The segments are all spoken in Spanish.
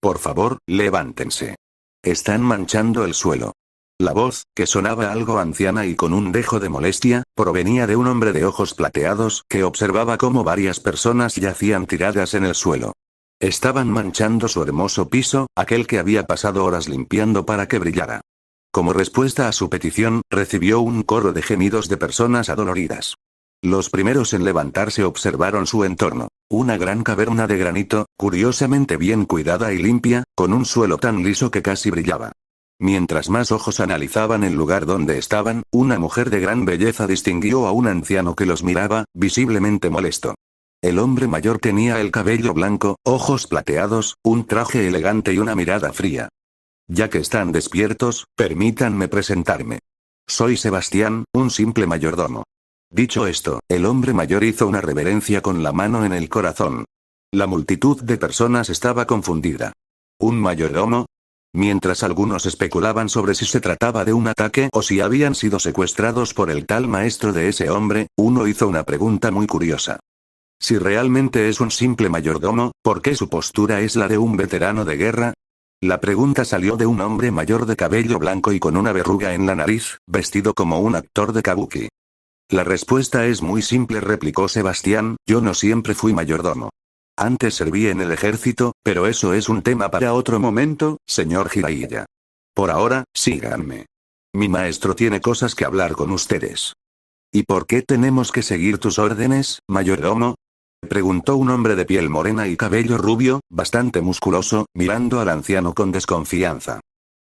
Por favor, levántense. Están manchando el suelo. La voz, que sonaba algo anciana y con un dejo de molestia, provenía de un hombre de ojos plateados que observaba cómo varias personas yacían tiradas en el suelo. Estaban manchando su hermoso piso, aquel que había pasado horas limpiando para que brillara. Como respuesta a su petición, recibió un coro de gemidos de personas adoloridas. Los primeros en levantarse observaron su entorno. Una gran caverna de granito, curiosamente bien cuidada y limpia, con un suelo tan liso que casi brillaba. Mientras más ojos analizaban el lugar donde estaban, una mujer de gran belleza distinguió a un anciano que los miraba, visiblemente molesto. El hombre mayor tenía el cabello blanco, ojos plateados, un traje elegante y una mirada fría. Ya que están despiertos, permítanme presentarme. Soy Sebastián, un simple mayordomo. Dicho esto, el hombre mayor hizo una reverencia con la mano en el corazón. La multitud de personas estaba confundida. ¿Un mayordomo? Mientras algunos especulaban sobre si se trataba de un ataque o si habían sido secuestrados por el tal maestro de ese hombre, uno hizo una pregunta muy curiosa. Si realmente es un simple mayordomo, ¿por qué su postura es la de un veterano de guerra? La pregunta salió de un hombre mayor de cabello blanco y con una verruga en la nariz, vestido como un actor de kabuki. La respuesta es muy simple, replicó Sebastián, yo no siempre fui mayordomo. Antes serví en el ejército, pero eso es un tema para otro momento, señor Jiraiya. Por ahora, síganme. Mi maestro tiene cosas que hablar con ustedes. ¿Y por qué tenemos que seguir tus órdenes, mayordomo? Preguntó un hombre de piel morena y cabello rubio, bastante musculoso, mirando al anciano con desconfianza.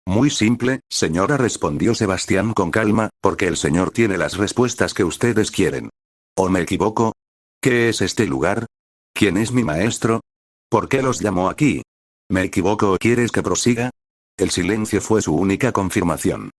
Muy simple, señora, respondió Sebastián con calma, porque el señor tiene las respuestas que ustedes quieren. ¿O me equivoco? ¿Qué es este lugar? ¿Quién es mi maestro? ¿Por qué los llamó aquí? ¿Me equivoco o quieres que prosiga? El silencio fue su única confirmación.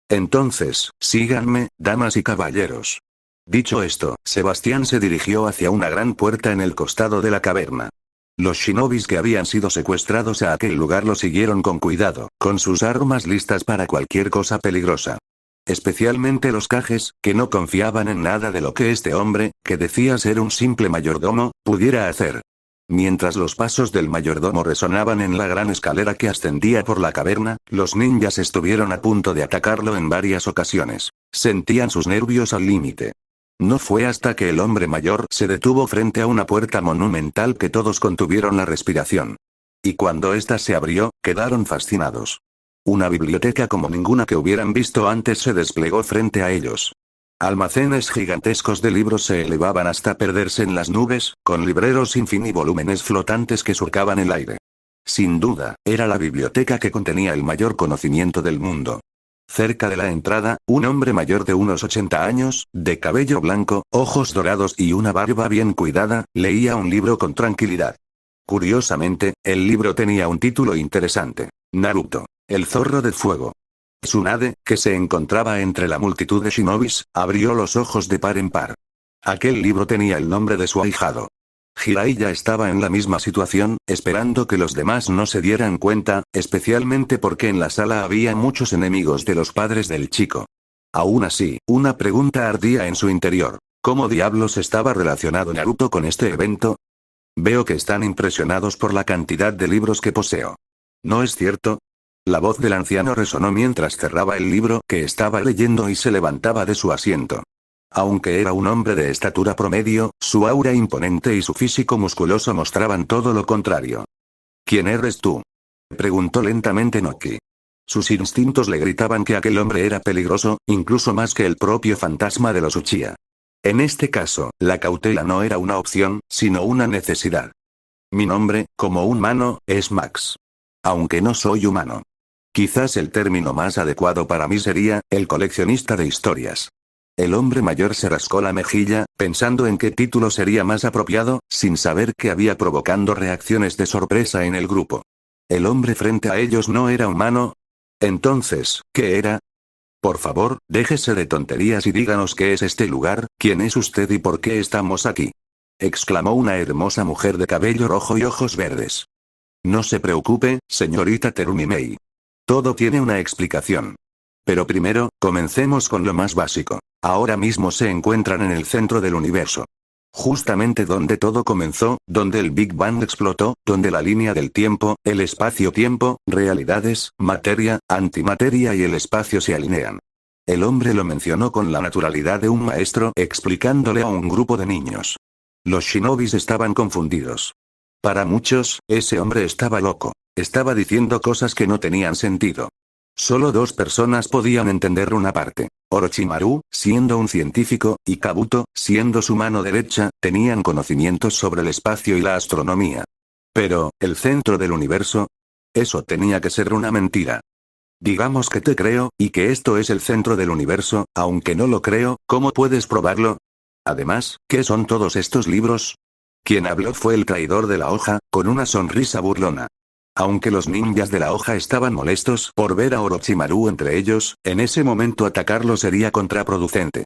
Entonces, síganme, damas y caballeros. Dicho esto, Sebastián se dirigió hacia una gran puerta en el costado de la caverna. Los shinobis que habían sido secuestrados a aquel lugar lo siguieron con cuidado, con sus armas listas para cualquier cosa peligrosa. Especialmente los Kages, que no confiaban en nada de lo que este hombre, que decía ser un simple mayordomo, pudiera hacer. Mientras los pasos del mayordomo resonaban en la gran escalera que ascendía por la caverna, los ninjas estuvieron a punto de atacarlo en varias ocasiones. Sentían sus nervios al límite. No fue hasta que el hombre mayor se detuvo frente a una puerta monumental que todos contuvieron la respiración. Y cuando ésta se abrió, quedaron fascinados. Una biblioteca como ninguna que hubieran visto antes se desplegó frente a ellos. Almacenes gigantescos de libros se elevaban hasta perderse en las nubes, con libreros sin fin y volúmenes flotantes que surcaban el aire. Sin duda, era la biblioteca que contenía el mayor conocimiento del mundo. Cerca de la entrada, un hombre mayor de unos 80 años, de cabello blanco, ojos dorados y una barba bien cuidada, leía un libro con tranquilidad. Curiosamente, el libro tenía un título interesante: Naruto, el zorro de fuego. Tsunade, que se encontraba entre la multitud de shinobis, abrió los ojos de par en par. Aquel libro tenía el nombre de su ahijado. Jiraiya estaba en la misma situación, esperando que los demás no se dieran cuenta, especialmente porque en la sala había muchos enemigos de los padres del chico. Aún así, una pregunta ardía en su interior. ¿Cómo diablos estaba relacionado Naruto con este evento? Veo que están impresionados por la cantidad de libros que poseo. ¿No es cierto? La voz del anciano resonó mientras cerraba el libro que estaba leyendo y se levantaba de su asiento. Aunque era un hombre de estatura promedio, su aura imponente y su físico musculoso mostraban todo lo contrario. ¿Quién eres tú?, preguntó lentamente Noki. Sus instintos le gritaban que aquel hombre era peligroso, incluso más que el propio fantasma de los Uchiha. En este caso, la cautela no era una opción, sino una necesidad. Mi nombre, como humano, es Max. Aunque no soy humano. Quizás el término más adecuado para mí sería, el coleccionista de historias. El hombre mayor se rascó la mejilla, pensando en qué título sería más apropiado, sin saber que había provocando reacciones de sorpresa en el grupo. ¿El hombre frente a ellos no era humano? Entonces, ¿qué era? Por favor, déjese de tonterías y díganos qué es este lugar, quién es usted y por qué estamos aquí. Exclamó una hermosa mujer de cabello rojo y ojos verdes. No se preocupe, señorita Terumi Mei. Todo tiene una explicación. Pero primero, comencemos con lo más básico. Ahora mismo se encuentran en el centro del universo. Justamente donde todo comenzó, donde el Big Bang explotó, donde la línea del tiempo, el espacio-tiempo, realidades, materia, antimateria y el espacio se alinean. El hombre lo mencionó con la naturalidad de un maestro explicándole a un grupo de niños. Los shinobis estaban confundidos. Para muchos, ese hombre estaba loco. Estaba diciendo cosas que no tenían sentido. Solo dos personas podían entender una parte. Orochimaru, siendo un científico, y Kabuto, siendo su mano derecha, tenían conocimientos sobre el espacio y la astronomía. Pero, ¿el centro del universo? Eso tenía que ser una mentira. Digamos que te creo, y que esto es el centro del universo, aunque no lo creo, ¿cómo puedes probarlo? Además, ¿qué son todos estos libros? Quien habló fue el traidor de la hoja, con una sonrisa burlona. Aunque los ninjas de la hoja estaban molestos por ver a Orochimaru entre ellos, en ese momento atacarlo sería contraproducente.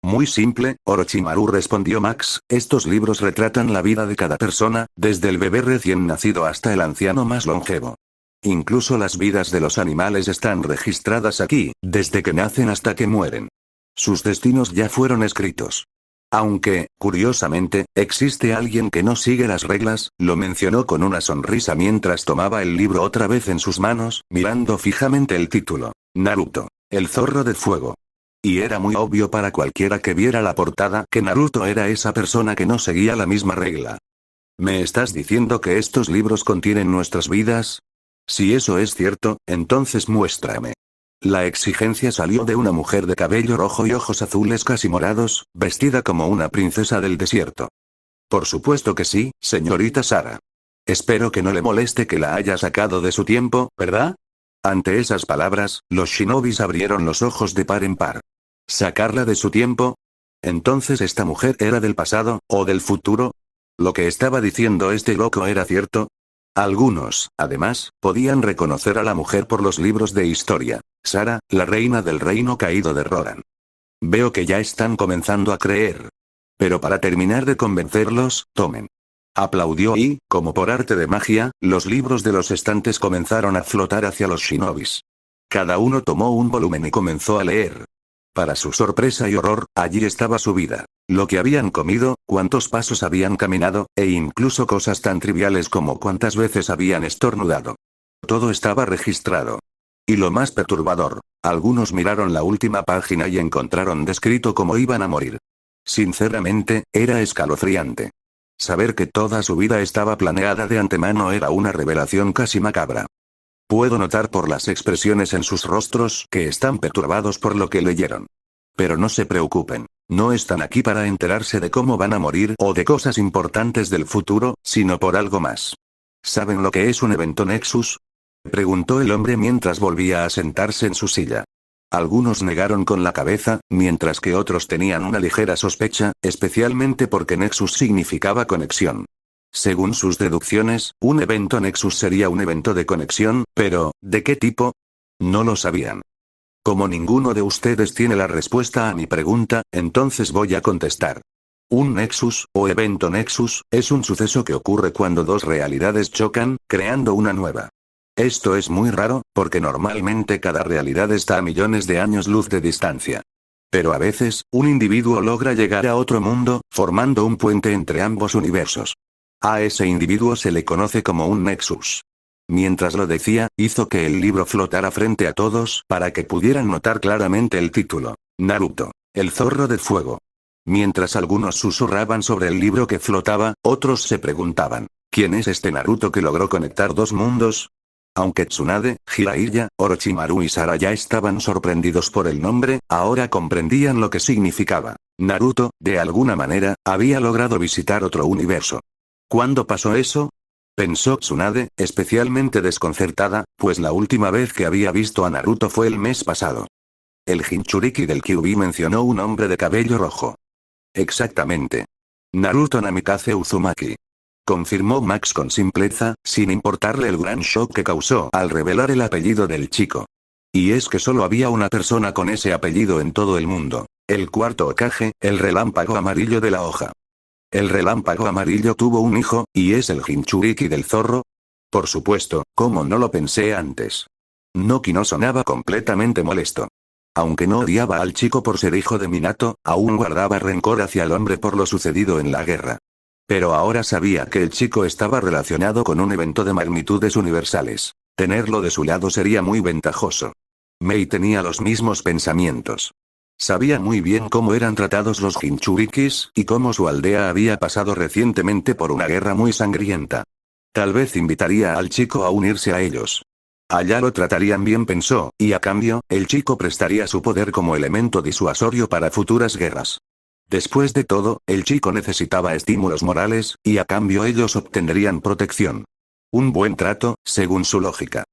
Muy simple, Orochimaru respondió Max, estos libros retratan la vida de cada persona, desde el bebé recién nacido hasta el anciano más longevo. Incluso las vidas de los animales están registradas aquí, desde que nacen hasta que mueren. Sus destinos ya fueron escritos. Aunque, curiosamente, existe alguien que no sigue las reglas, lo mencionó con una sonrisa mientras tomaba el libro otra vez en sus manos, mirando fijamente el título. Naruto, el zorro de fuego. Y era muy obvio para cualquiera que viera la portada que Naruto era esa persona que no seguía la misma regla. ¿Me estás diciendo que estos libros contienen nuestras vidas? Si eso es cierto, entonces muéstrame. La exigencia salió de una mujer de cabello rojo y ojos azules casi morados, vestida como una princesa del desierto. Por supuesto que sí, señorita Sara. Espero que no le moleste que la haya sacado de su tiempo, ¿verdad? Ante esas palabras, los shinobis abrieron los ojos de par en par. ¿Sacarla de su tiempo? ¿Entonces esta mujer era del pasado, o del futuro? ¿Lo que estaba diciendo este loco era cierto? Algunos, además, podían reconocer a la mujer por los libros de historia. Sara, la reina del reino caído de Roran. Veo que ya están comenzando a creer. Pero para terminar de convencerlos, tomen. Aplaudió y, como por arte de magia, los libros de los estantes comenzaron a flotar hacia los shinobis. Cada uno tomó un volumen y comenzó a leer. Para su sorpresa y horror, allí estaba su vida, lo que habían comido, cuántos pasos habían caminado, e incluso cosas tan triviales como cuántas veces habían estornudado. Todo estaba registrado. Y lo más perturbador, algunos miraron la última página y encontraron descrito cómo iban a morir. Sinceramente, era escalofriante. Saber que toda su vida estaba planeada de antemano era una revelación casi macabra. Puedo notar por las expresiones en sus rostros que están perturbados por lo que leyeron. Pero no se preocupen, no están aquí para enterarse de cómo van a morir o de cosas importantes del futuro, sino por algo más. ¿Saben lo que es un evento Nexus? Preguntó el hombre mientras volvía a sentarse en su silla. Algunos negaron con la cabeza, mientras que otros tenían una ligera sospecha, especialmente porque Nexus significaba conexión. Según sus deducciones, un evento Nexus sería un evento de conexión, pero, ¿de qué tipo? No lo sabían. Como ninguno de ustedes tiene la respuesta a mi pregunta, entonces voy a contestar. Un Nexus, o evento Nexus, es un suceso que ocurre cuando dos realidades chocan, creando una nueva. Esto es muy raro, porque normalmente cada realidad está a millones de años luz de distancia. Pero a veces, un individuo logra llegar a otro mundo, formando un puente entre ambos universos. A ese individuo se le conoce como un Nexus. Mientras lo decía, hizo que el libro flotara frente a todos para que pudieran notar claramente el título. Naruto, el zorro de fuego. Mientras algunos susurraban sobre el libro que flotaba, otros se preguntaban, ¿quién es este Naruto que logró conectar dos mundos? Aunque Tsunade, Jiraiya, Orochimaru y Sara ya estaban sorprendidos por el nombre, ahora comprendían lo que significaba. Naruto, de alguna manera, había logrado visitar otro universo. ¿Cuándo pasó eso? Pensó Tsunade, especialmente desconcertada, pues la última vez que había visto a Naruto fue el mes pasado. El Jinchuriki del Kyuubi mencionó un hombre de cabello rojo. Exactamente. Naruto Namikaze Uzumaki. Confirmó Max con simpleza, sin importarle el gran shock que causó al revelar el apellido del chico. Y es que solo había una persona con ese apellido en todo el mundo. El cuarto Hokage, el relámpago amarillo de la hoja. El relámpago amarillo tuvo un hijo, y es el Jinchuriki del zorro. Por supuesto, ¿cómo no lo pensé antes? Noki no sonaba completamente molesto. Aunque no odiaba al chico por ser hijo de Minato, aún guardaba rencor hacia el hombre por lo sucedido en la guerra. Pero ahora sabía que el chico estaba relacionado con un evento de magnitudes universales. Tenerlo de su lado sería muy ventajoso. Mei tenía los mismos pensamientos. Sabía muy bien cómo eran tratados los Jinchurikis, y cómo su aldea había pasado recientemente por una guerra muy sangrienta. Tal vez invitaría al chico a unirse a ellos. Allá lo tratarían bien, pensó, y a cambio, el chico prestaría su poder como elemento disuasorio para futuras guerras. Después de todo, el chico necesitaba estímulos morales, y a cambio ellos obtendrían protección. Un buen trato, según su lógica.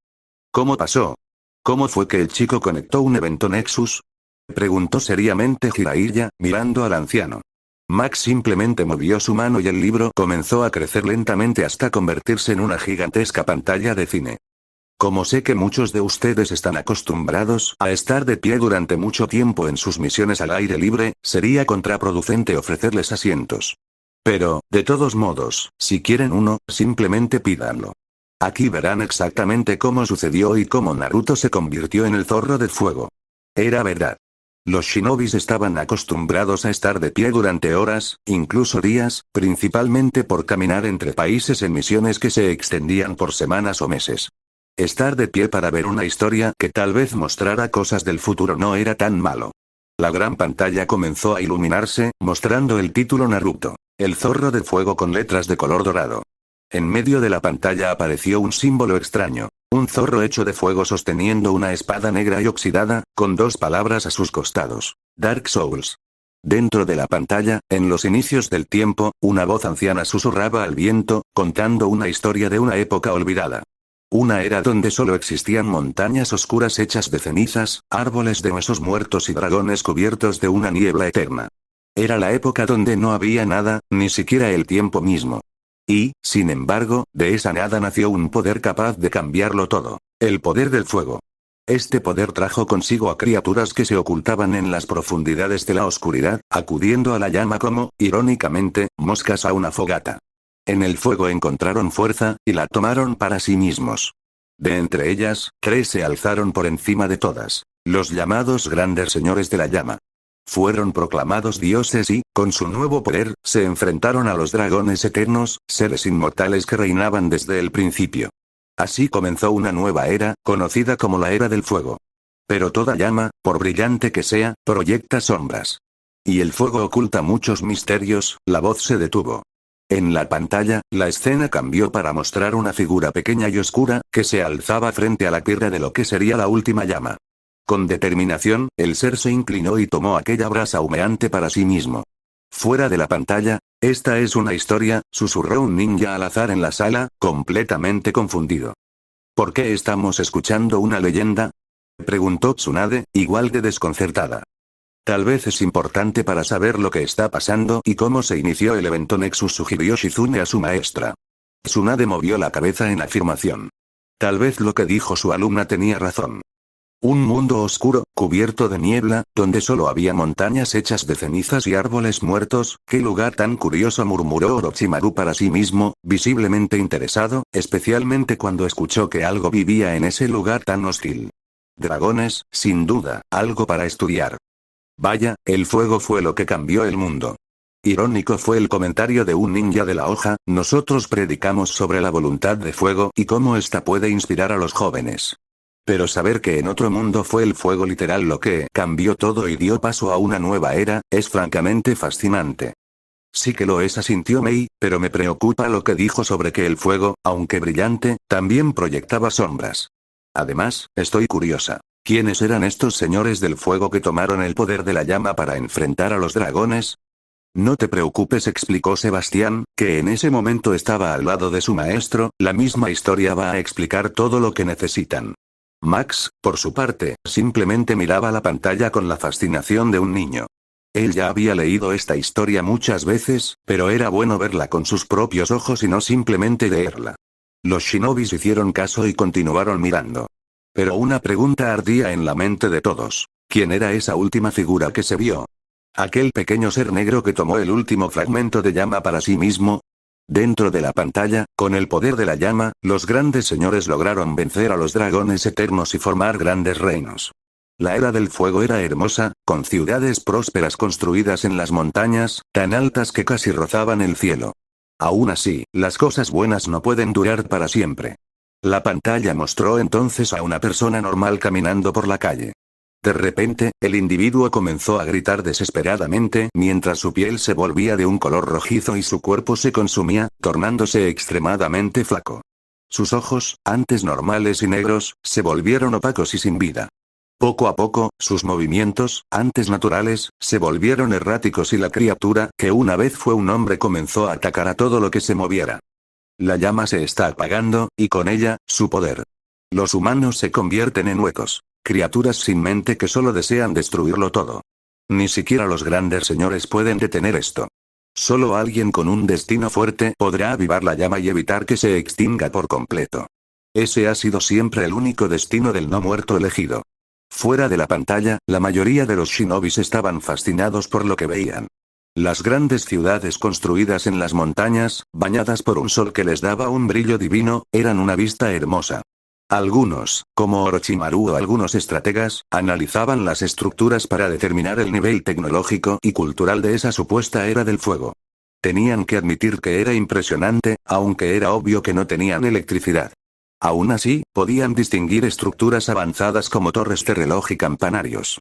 ¿Cómo pasó? ¿Cómo fue que el chico conectó un evento Nexus? Preguntó seriamente Jiraiya, mirando al anciano. Max simplemente movió su mano y el libro comenzó a crecer lentamente hasta convertirse en una gigantesca pantalla de cine. Como sé que muchos de ustedes están acostumbrados a estar de pie durante mucho tiempo en sus misiones al aire libre, sería contraproducente ofrecerles asientos. Pero, de todos modos, si quieren uno, simplemente pídanlo. Aquí verán exactamente cómo sucedió y cómo Naruto se convirtió en el zorro de fuego. Era verdad. Los shinobis estaban acostumbrados a estar de pie durante horas, incluso días, principalmente por caminar entre países en misiones que se extendían por semanas o meses. Estar de pie para ver una historia que tal vez mostrara cosas del futuro no era tan malo. La gran pantalla comenzó a iluminarse, mostrando el título Naruto, el zorro de fuego con letras de color dorado. En medio de la pantalla apareció un símbolo extraño, un zorro hecho de fuego sosteniendo una espada negra y oxidada, con dos palabras a sus costados: Dark Souls. Dentro de la pantalla, en los inicios del tiempo, una voz anciana susurraba al viento, contando una historia de una época olvidada. Una era donde solo existían montañas oscuras hechas de cenizas, árboles de huesos muertos y dragones cubiertos de una niebla eterna. Era la época donde no había nada, ni siquiera el tiempo mismo. Y, sin embargo, de esa nada nació un poder capaz de cambiarlo todo: el poder del fuego. Este poder trajo consigo a criaturas que se ocultaban en las profundidades de la oscuridad, acudiendo a la llama como, irónicamente, moscas a una fogata. En el fuego encontraron fuerza, y la tomaron para sí mismos. De entre ellas, 3 se alzaron por encima de todas: los llamados grandes señores de la llama. Fueron proclamados dioses y, con su nuevo poder, se enfrentaron a los dragones eternos, seres inmortales que reinaban desde el principio. Así comenzó una nueva era, conocida como la Era del Fuego. Pero toda llama, por brillante que sea, proyecta sombras. Y el fuego oculta muchos misterios. La voz se detuvo. En la pantalla, la escena cambió para mostrar una figura pequeña y oscura, que se alzaba frente a la tierra de lo que sería la última llama. Con determinación, el ser se inclinó y tomó aquella brasa humeante para sí mismo. Fuera de la pantalla, esta es una historia, susurró un ninja al azar en la sala, completamente confundido. ¿Por qué estamos escuchando una leyenda?, preguntó Tsunade, igual de desconcertada. Tal vez es importante para saber lo que está pasando y cómo se inició el evento Nexus, sugirió Shizune a su maestra. Tsunade movió la cabeza en afirmación. Tal vez lo que dijo su alumna tenía razón. Un mundo oscuro, cubierto de niebla, donde solo había montañas hechas de cenizas y árboles muertos. ¿Qué lugar tan curioso?, murmuró Orochimaru para sí mismo, visiblemente interesado, especialmente cuando escuchó que algo vivía en ese lugar tan hostil. Dragones, sin duda, algo para estudiar. Vaya, el fuego fue lo que cambió el mundo. Irónico fue el comentario de un ninja de la hoja. Nosotros predicamos sobre la voluntad de fuego y cómo ésta puede inspirar a los jóvenes. Pero saber que en otro mundo fue el fuego literal lo que cambió todo y dio paso a una nueva era, es francamente fascinante. Sí que lo es, asintió Mei, pero me preocupa lo que dijo sobre que el fuego, aunque brillante, también proyectaba sombras. Además, estoy curiosa. ¿Quiénes eran estos señores del fuego que tomaron el poder de la llama para enfrentar a los dragones? No te preocupes, explicó Sebastián, que en ese momento estaba al lado de su maestro. La misma historia va a explicar todo lo que necesitan. Max, por su parte, simplemente miraba la pantalla con la fascinación de un niño. Él ya había leído esta historia muchas veces, pero era bueno verla con sus propios ojos y no simplemente leerla. Los shinobis hicieron caso y continuaron mirando. Pero una pregunta ardía en la mente de todos. ¿Quién era esa última figura que se vio? ¿Aquel pequeño ser negro que tomó el último fragmento de llama para sí mismo? Dentro de la pantalla, con el poder de la llama, los grandes señores lograron vencer a los dragones eternos y formar grandes reinos. La Era del Fuego era hermosa, con ciudades prósperas construidas en las montañas, tan altas que casi rozaban el cielo. Aún así, las cosas buenas no pueden durar para siempre. La pantalla mostró entonces a una persona normal caminando por la calle. De repente, el individuo comenzó a gritar desesperadamente mientras su piel se volvía de un color rojizo y su cuerpo se consumía, tornándose extremadamente flaco. Sus ojos, antes normales y negros, se volvieron opacos y sin vida. Poco a poco, sus movimientos, antes naturales, se volvieron erráticos y la criatura, que una vez fue un hombre, comenzó a atacar a todo lo que se moviera. La llama se está apagando, y con ella, su poder. Los humanos se convierten en huecos. Criaturas sin mente que solo desean destruirlo todo. Ni siquiera los grandes señores pueden detener esto. Solo alguien con un destino fuerte podrá avivar la llama y evitar que se extinga por completo. Ese ha sido siempre el único destino del no muerto elegido. Fuera de la pantalla, la mayoría de los shinobis estaban fascinados por lo que veían. Las grandes ciudades construidas en las montañas, bañadas por un sol que les daba un brillo divino, eran una vista hermosa. Algunos, como Orochimaru o algunos estrategas, analizaban las estructuras para determinar el nivel tecnológico y cultural de esa supuesta era del fuego. Tenían que admitir que era impresionante, aunque era obvio que no tenían electricidad. Aún así, podían distinguir estructuras avanzadas como torres de reloj y campanarios.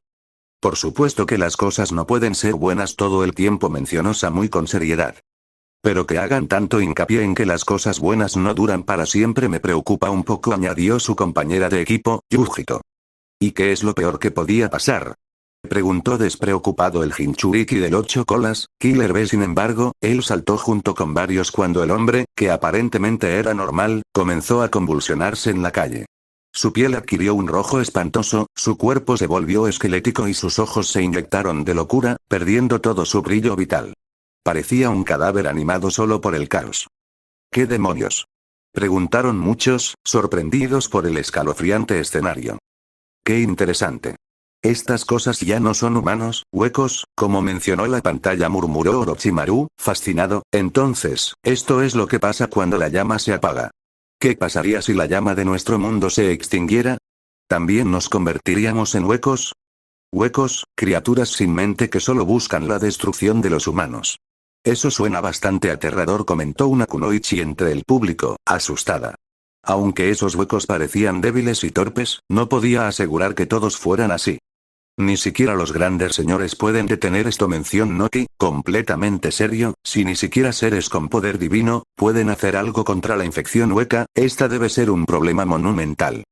Por supuesto que las cosas no pueden ser buenas todo el tiempo, mencionó Samui con seriedad. Pero que hagan tanto hincapié en que las cosas buenas no duran para siempre me preocupa un poco, añadió su compañera de equipo, Yujito. ¿Y qué es lo peor que podía pasar?, preguntó despreocupado el Jinchuriki del 8 colas, Killer B. Sin embargo, él saltó junto con varios cuando el hombre, que aparentemente era normal, comenzó a convulsionarse en la calle. Su piel adquirió un rojo espantoso, su cuerpo se volvió esquelético y sus ojos se inyectaron de locura, perdiendo todo su brillo vital. Parecía un cadáver animado solo por el caos. ¿Qué demonios?, preguntaron muchos, sorprendidos por el escalofriante escenario. ¡Qué interesante! Estas cosas ya no son humanos, huecos, como mencionó la pantalla, murmuró Orochimaru, fascinado. Entonces, esto es lo que pasa cuando la llama se apaga. ¿Qué pasaría si la llama de nuestro mundo se extinguiera? ¿También nos convertiríamos en huecos? Huecos, criaturas sin mente que solo buscan la destrucción de los humanos. Eso suena bastante aterrador, comentó una kunoichi entre el público, asustada. Aunque esos huecos parecían débiles y torpes, no podía asegurar que todos fueran así. Ni siquiera los grandes señores pueden detener esto, mencionó Noki, completamente serio. Si ni siquiera seres con poder divino pueden hacer algo contra la infección hueca, esta debe ser un problema monumental.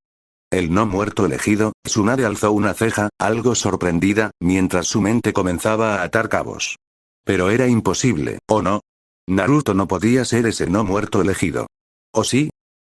El no muerto elegido, Tsunade alzó una ceja, algo sorprendida, mientras su mente comenzaba a atar cabos. Pero era imposible, ¿o no? Naruto no podía ser ese no muerto elegido. ¿O sí?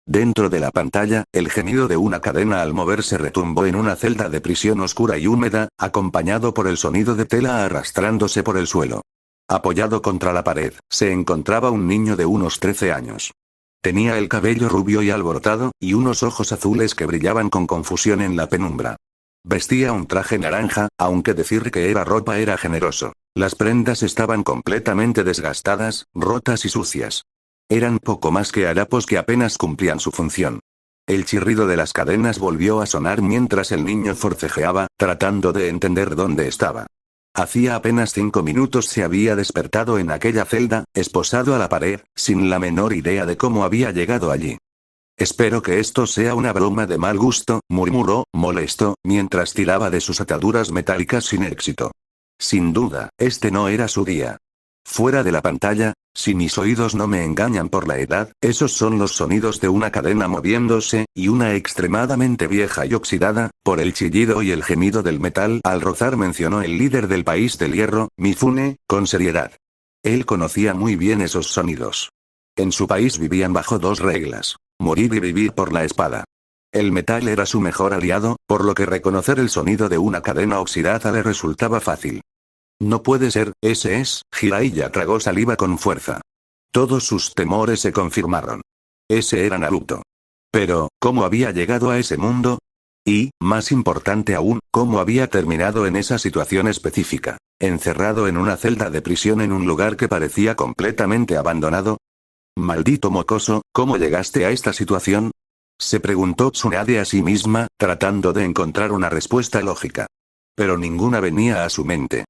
Dentro de la pantalla, el gemido de una cadena al moverse retumbó en una celda de prisión oscura y húmeda, acompañado por el sonido de tela arrastrándose por el suelo. Apoyado contra la pared, se encontraba un niño de unos 13 años. Tenía el cabello rubio y alborotado, y unos ojos azules que brillaban con confusión en la penumbra. Vestía un traje naranja, aunque decir que era ropa era generoso. Las prendas estaban completamente desgastadas, rotas y sucias. Eran poco más que harapos que apenas cumplían su función. El chirrido de las cadenas volvió a sonar mientras el niño forcejeaba, tratando de entender dónde estaba. Hacía apenas 5 minutos se había despertado en aquella celda, esposado a la pared, sin la menor idea de cómo había llegado allí. Espero que esto sea una broma de mal gusto, murmuró, molesto, mientras tiraba de sus ataduras metálicas sin éxito. Sin duda, este no era su día. Fuera de la pantalla, si mis oídos no me engañan por la edad, esos son los sonidos de una cadena moviéndose, y una extremadamente vieja y oxidada, por el chillido y el gemido del metal al rozar, mencionó el líder del país del hierro, Mifune, con seriedad. Él conocía muy bien esos sonidos. En su país vivían bajo 2 reglas: morir y vivir por la espada. El metal era su mejor aliado, por lo que reconocer el sonido de una cadena oxidada le resultaba fácil. No puede ser, ese es. Jiraiya tragó saliva con fuerza. Todos sus temores se confirmaron. Ese era Naruto. Pero, ¿cómo había llegado a ese mundo? Y, más importante aún, ¿cómo había terminado en esa situación específica? Encerrado en una celda de prisión en un lugar que parecía completamente abandonado. Maldito mocoso, ¿cómo llegaste a esta situación? Se preguntó Tsunade a sí misma, tratando de encontrar una respuesta lógica. Pero ninguna venía a su mente.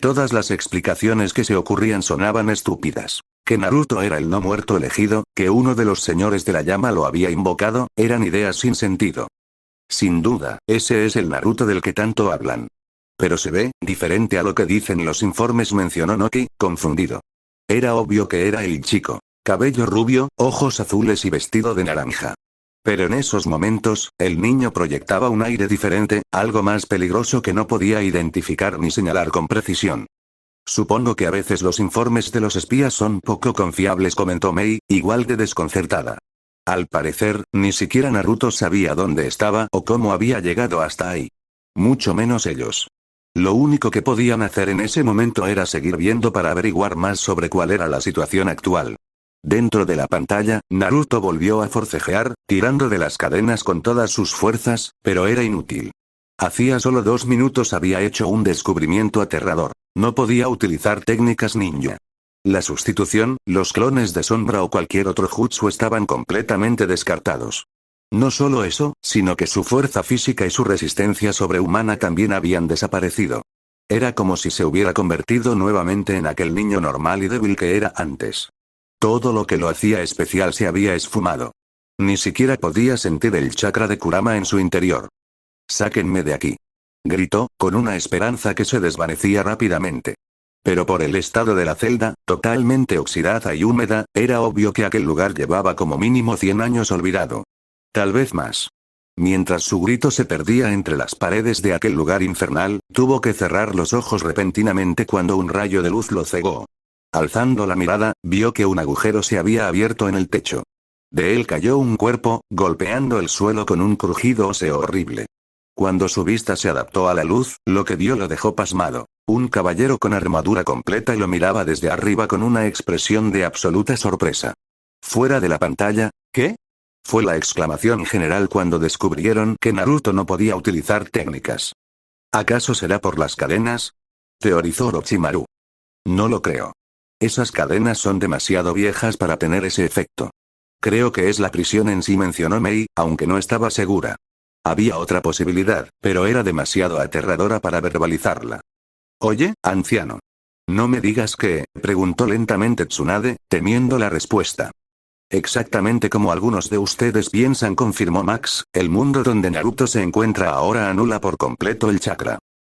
Todas las explicaciones que se ocurrían sonaban estúpidas. Que Naruto era el no muerto elegido, que uno de los señores de la llama lo había invocado, eran ideas sin sentido. Sin duda, ese es el Naruto del que tanto hablan. Pero se ve diferente a lo que dicen los informes, mencionó Noki, confundido. Era obvio que era el chico. Cabello rubio, ojos azules y vestido de naranja. Pero en esos momentos, el niño proyectaba un aire diferente, algo más peligroso que no podía identificar ni señalar con precisión. Supongo que a veces los informes de los espías son poco confiables, comentó Mei, igual de desconcertada. Al parecer, ni siquiera Naruto sabía dónde estaba o cómo había llegado hasta ahí. Mucho menos ellos. Lo único que podían hacer en ese momento era seguir viendo para averiguar más sobre cuál era la situación actual. Dentro de la pantalla, Naruto volvió a forcejear, tirando de las cadenas con todas sus fuerzas, pero era inútil. Hacía solo 2 minutos había hecho un descubrimiento aterrador. No podía utilizar técnicas ninja. La sustitución, los clones de sombra o cualquier otro jutsu estaban completamente descartados. No solo eso, sino que su fuerza física y su resistencia sobrehumana también habían desaparecido. Era como si se hubiera convertido nuevamente en aquel niño normal y débil que era antes. Todo lo que lo hacía especial se había esfumado. Ni siquiera podía sentir el chakra de Kurama en su interior. «Sáquenme de aquí», gritó, con una esperanza que se desvanecía rápidamente. Pero por el estado de la celda, totalmente oxidada y húmeda, era obvio que aquel lugar llevaba como mínimo 100 años olvidado. Tal vez más. Mientras su grito se perdía entre las paredes de aquel lugar infernal, tuvo que cerrar los ojos repentinamente cuando un rayo de luz lo cegó. Alzando la mirada, vio que un agujero se había abierto en el techo. De él cayó un cuerpo, golpeando el suelo con un crujido óseo horrible. Cuando su vista se adaptó a la luz, lo que vio lo dejó pasmado. Un caballero con armadura completa y lo miraba desde arriba con una expresión de absoluta sorpresa. Fuera de la pantalla, ¿qué? Fue la exclamación general cuando descubrieron que Naruto no podía utilizar técnicas. ¿Acaso será por las cadenas?, teorizó Orochimaru. No lo creo. Esas cadenas son demasiado viejas para tener ese efecto. Creo que es la prisión en sí, mencionó Mei, aunque no estaba segura. Había otra posibilidad, pero era demasiado aterradora para verbalizarla. Oye, anciano. No me digas que, preguntó lentamente Tsunade, temiendo la respuesta. Exactamente como algunos de ustedes piensan, confirmó Max, el mundo donde Naruto se encuentra ahora anula por completo el chakra.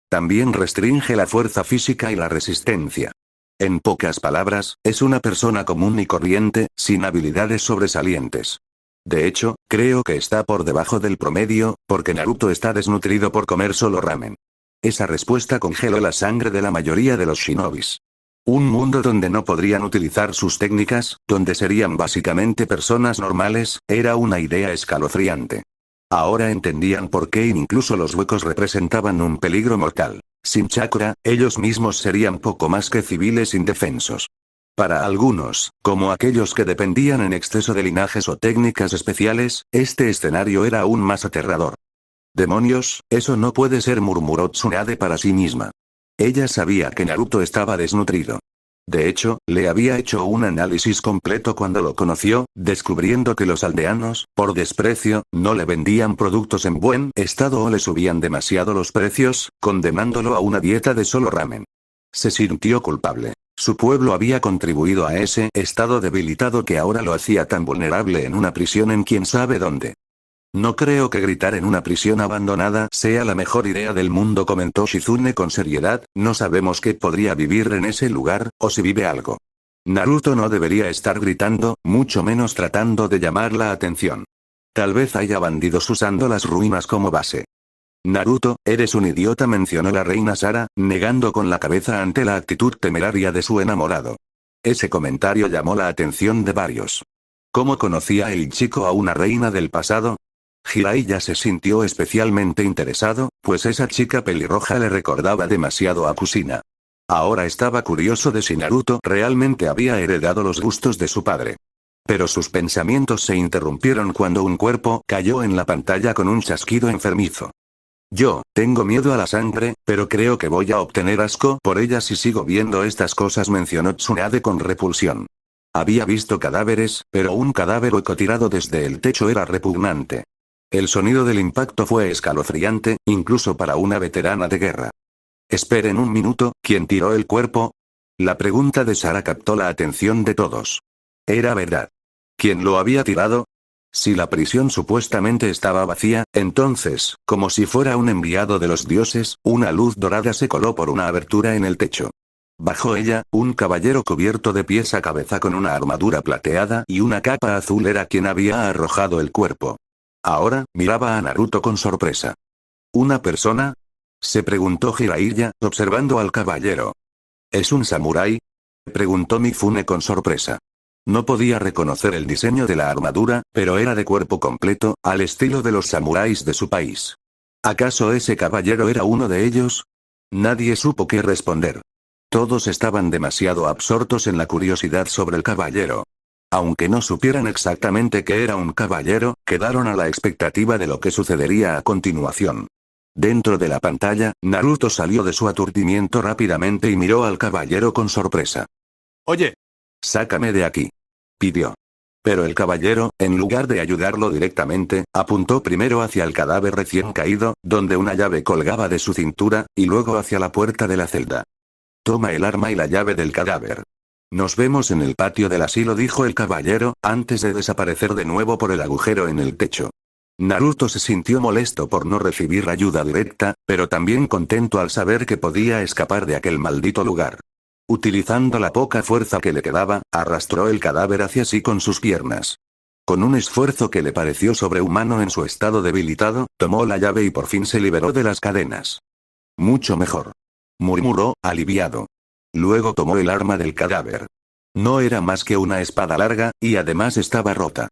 También restringe la fuerza física y la resistencia. En pocas palabras, es una persona común y corriente, sin habilidades sobresalientes. De hecho, creo que está por debajo del promedio, porque Naruto está desnutrido por comer solo ramen. Esa respuesta congeló la sangre de la mayoría de los shinobis. Un mundo donde no podrían utilizar sus técnicas, donde serían básicamente personas normales, era una idea escalofriante. Ahora entendían por qué incluso los huecos representaban un peligro mortal. Sin chakra, ellos mismos serían poco más que civiles indefensos. Para algunos, como aquellos que dependían en exceso de linajes o técnicas especiales, este escenario era aún más aterrador. «Demonios, eso no puede ser», murmuró Tsunade para sí misma. Ella sabía que Naruto estaba desnutrido. De hecho, le había hecho un análisis completo cuando lo conoció, descubriendo que los aldeanos, por desprecio, no le vendían productos en buen estado o le subían demasiado los precios, condenándolo a una dieta de solo ramen. Se sintió culpable. Su pueblo había contribuido a ese estado debilitado que ahora lo hacía tan vulnerable en una prisión en quién sabe dónde. No creo que gritar en una prisión abandonada sea la mejor idea del mundo, comentó Shizune con seriedad, no sabemos qué podría vivir en ese lugar, o si vive algo. Naruto no debería estar gritando, mucho menos tratando de llamar la atención. Tal vez haya bandidos usando las ruinas como base. Naruto, eres un idiota, mencionó la reina Sara, negando con la cabeza ante la actitud temeraria de su enamorado. Ese comentario llamó la atención de varios. ¿Cómo conocía el chico a una reina del pasado? Jiraiya se sintió especialmente interesado, pues esa chica pelirroja le recordaba demasiado a Kusina. Ahora estaba curioso de si Naruto realmente había heredado los gustos de su padre. Pero sus pensamientos se interrumpieron cuando un cuerpo cayó en la pantalla con un chasquido enfermizo. Yo, tengo miedo a la sangre, pero creo que voy a obtener asco por ella si sigo viendo estas cosas, mencionó Tsunade con repulsión. Había visto cadáveres, pero un cadáver hueco tirado desde el techo era repugnante. El sonido del impacto fue escalofriante, incluso para una veterana de guerra. Esperen un minuto, ¿quién tiró el cuerpo? La pregunta de Sara captó la atención de todos. Era verdad. ¿Quién lo había tirado? Si la prisión supuestamente estaba vacía, entonces, como si fuera un enviado de los dioses, una luz dorada se coló por una abertura en el techo. Bajo ella, un caballero cubierto de pies a cabeza con una armadura plateada y una capa azul era quien había arrojado el cuerpo. Ahora, miraba a Naruto con sorpresa. ¿Una persona? Se preguntó Jiraiya, observando al caballero. ¿Es un samurái? Preguntó Mifune con sorpresa. No podía reconocer el diseño de la armadura, pero era de cuerpo completo, al estilo de los samuráis de su país. ¿Acaso ese caballero era uno de ellos? Nadie supo qué responder. Todos estaban demasiado absortos en la curiosidad sobre el caballero. Aunque no supieran exactamente qué era un caballero, quedaron a la expectativa de lo que sucedería a continuación. Dentro de la pantalla, Naruto salió de su aturdimiento rápidamente y miró al caballero con sorpresa. Oye, «Sácame de aquí», pidió. Pero el caballero, en lugar de ayudarlo directamente, apuntó primero hacia el cadáver recién caído, donde una llave colgaba de su cintura, y luego hacia la puerta de la celda. «Toma el arma y la llave del cadáver. Nos vemos en el patio del asilo», dijo el caballero, antes de desaparecer de nuevo por el agujero en el techo. Naruto se sintió molesto por no recibir ayuda directa, pero también contento al saber que podía escapar de aquel maldito lugar. Utilizando la poca fuerza que le quedaba, arrastró el cadáver hacia sí con sus piernas. Con un esfuerzo que le pareció sobrehumano en su estado debilitado, tomó la llave y por fin se liberó de las cadenas. «Mucho mejor», murmuró, aliviado. Luego tomó el arma del cadáver. No era más que una espada larga, y además estaba rota.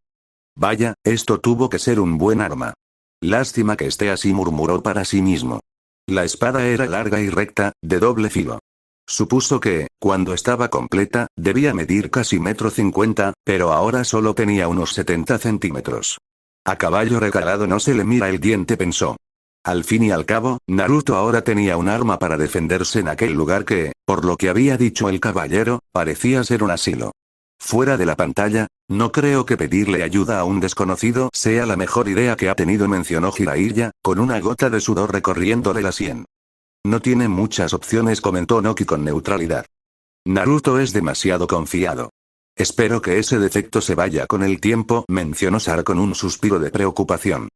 «Vaya, esto tuvo que ser un buen arma. Lástima que esté así», murmuró para sí mismo. La espada era larga y recta, de doble filo. Supuso que, cuando estaba completa, debía medir casi 1,50 m, pero ahora solo tenía unos 70 centímetros. A caballo regalado no se le mira el diente, pensó. Al fin y al cabo, Naruto ahora tenía un arma para defenderse en aquel lugar que, por lo que había dicho el caballero, parecía ser un asilo. Fuera de la pantalla, no creo que pedirle ayuda a un desconocido sea la mejor idea que ha tenido, mencionó Jiraiya, con una gota de sudor recorriéndole la sien. No tiene muchas opciones, comentó Noki con neutralidad. Naruto es demasiado confiado. Espero que ese defecto se vaya con el tiempo, mencionó Sara con un suspiro de preocupación.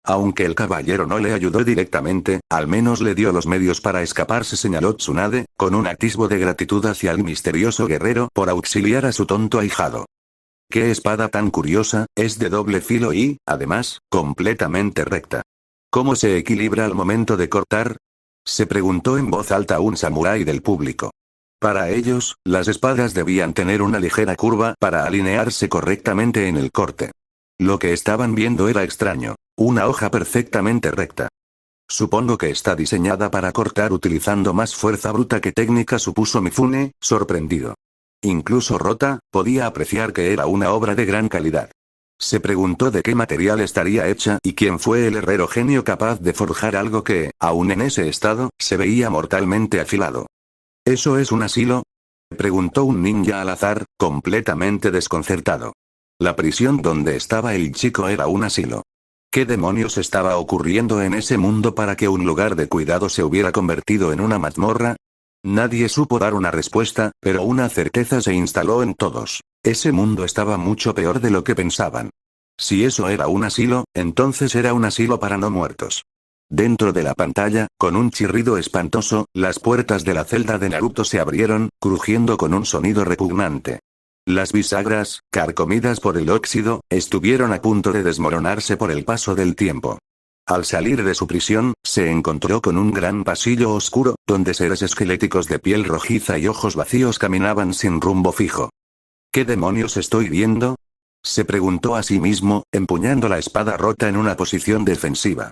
Aunque el caballero no le ayudó directamente, al menos le dio los medios para escaparse, señaló Tsunade, con un atisbo de gratitud hacia el misterioso guerrero por auxiliar a su tonto ahijado. «Qué espada tan curiosa, es de doble filo y, además, completamente recta. ¿Cómo se equilibra al momento de cortar?», se preguntó en voz alta un samurái del público. Para ellos, las espadas debían tener una ligera curva para alinearse correctamente en el corte. Lo que estaban viendo era extraño. Una hoja perfectamente recta. «Supongo que está diseñada para cortar utilizando más fuerza bruta que técnica», supuso Mifune, sorprendido. Incluso rota, podía apreciar que era una obra de gran calidad. Se preguntó de qué material estaría hecha y quién fue el herrero genio capaz de forjar algo que, aun en ese estado, se veía mortalmente afilado. «¿Eso es un asilo?», preguntó un ninja al azar, completamente desconcertado. La prisión donde estaba el chico era un asilo. ¿Qué demonios estaba ocurriendo en ese mundo para que un lugar de cuidado se hubiera convertido en una mazmorra? Nadie supo dar una respuesta, pero una certeza se instaló en todos. Ese mundo estaba mucho peor de lo que pensaban. Si eso era un asilo, entonces era un asilo para no muertos. Dentro de la pantalla, con un chirrido espantoso, las puertas de la celda de Naruto se abrieron, crujiendo con un sonido repugnante. Las bisagras, carcomidas por el óxido, estuvieron a punto de desmoronarse por el paso del tiempo. Al salir de su prisión, se encontró con un gran pasillo oscuro, donde seres esqueléticos de piel rojiza y ojos vacíos caminaban sin rumbo fijo. «¿Qué demonios estoy viendo?», se preguntó a sí mismo, empuñando la espada rota en una posición defensiva.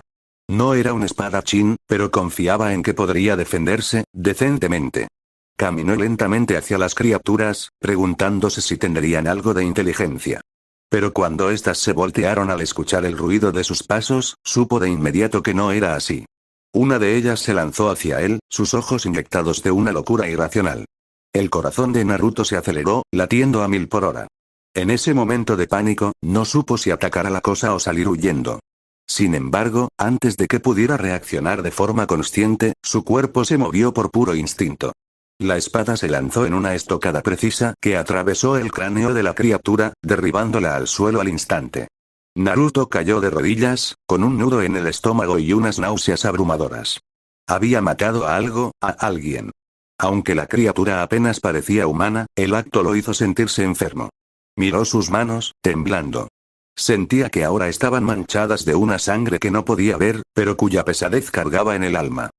No era un espadachín, pero confiaba en que podría defenderse, decentemente. Caminó lentamente hacia las criaturas, preguntándose si tendrían algo de inteligencia. Pero cuando éstas se voltearon al escuchar el ruido de sus pasos, supo de inmediato que no era así. Una de ellas se lanzó hacia él, sus ojos inyectados de una locura irracional. El corazón de Naruto se aceleró, latiendo a 1000 por hora. En ese momento de pánico, no supo si atacar a la cosa o salir huyendo. Sin embargo, antes de que pudiera reaccionar de forma consciente, su cuerpo se movió por puro instinto. La espada se lanzó en una estocada precisa que atravesó el cráneo de la criatura, derribándola al suelo al instante. Naruto cayó de rodillas, con un nudo en el estómago y unas náuseas abrumadoras. Había matado a algo, a alguien. Aunque la criatura apenas parecía humana, el acto lo hizo sentirse enfermo. Miró sus manos, temblando. Sentía que ahora estaban manchadas de una sangre que no podía ver, pero cuya pesadez cargaba en el alma.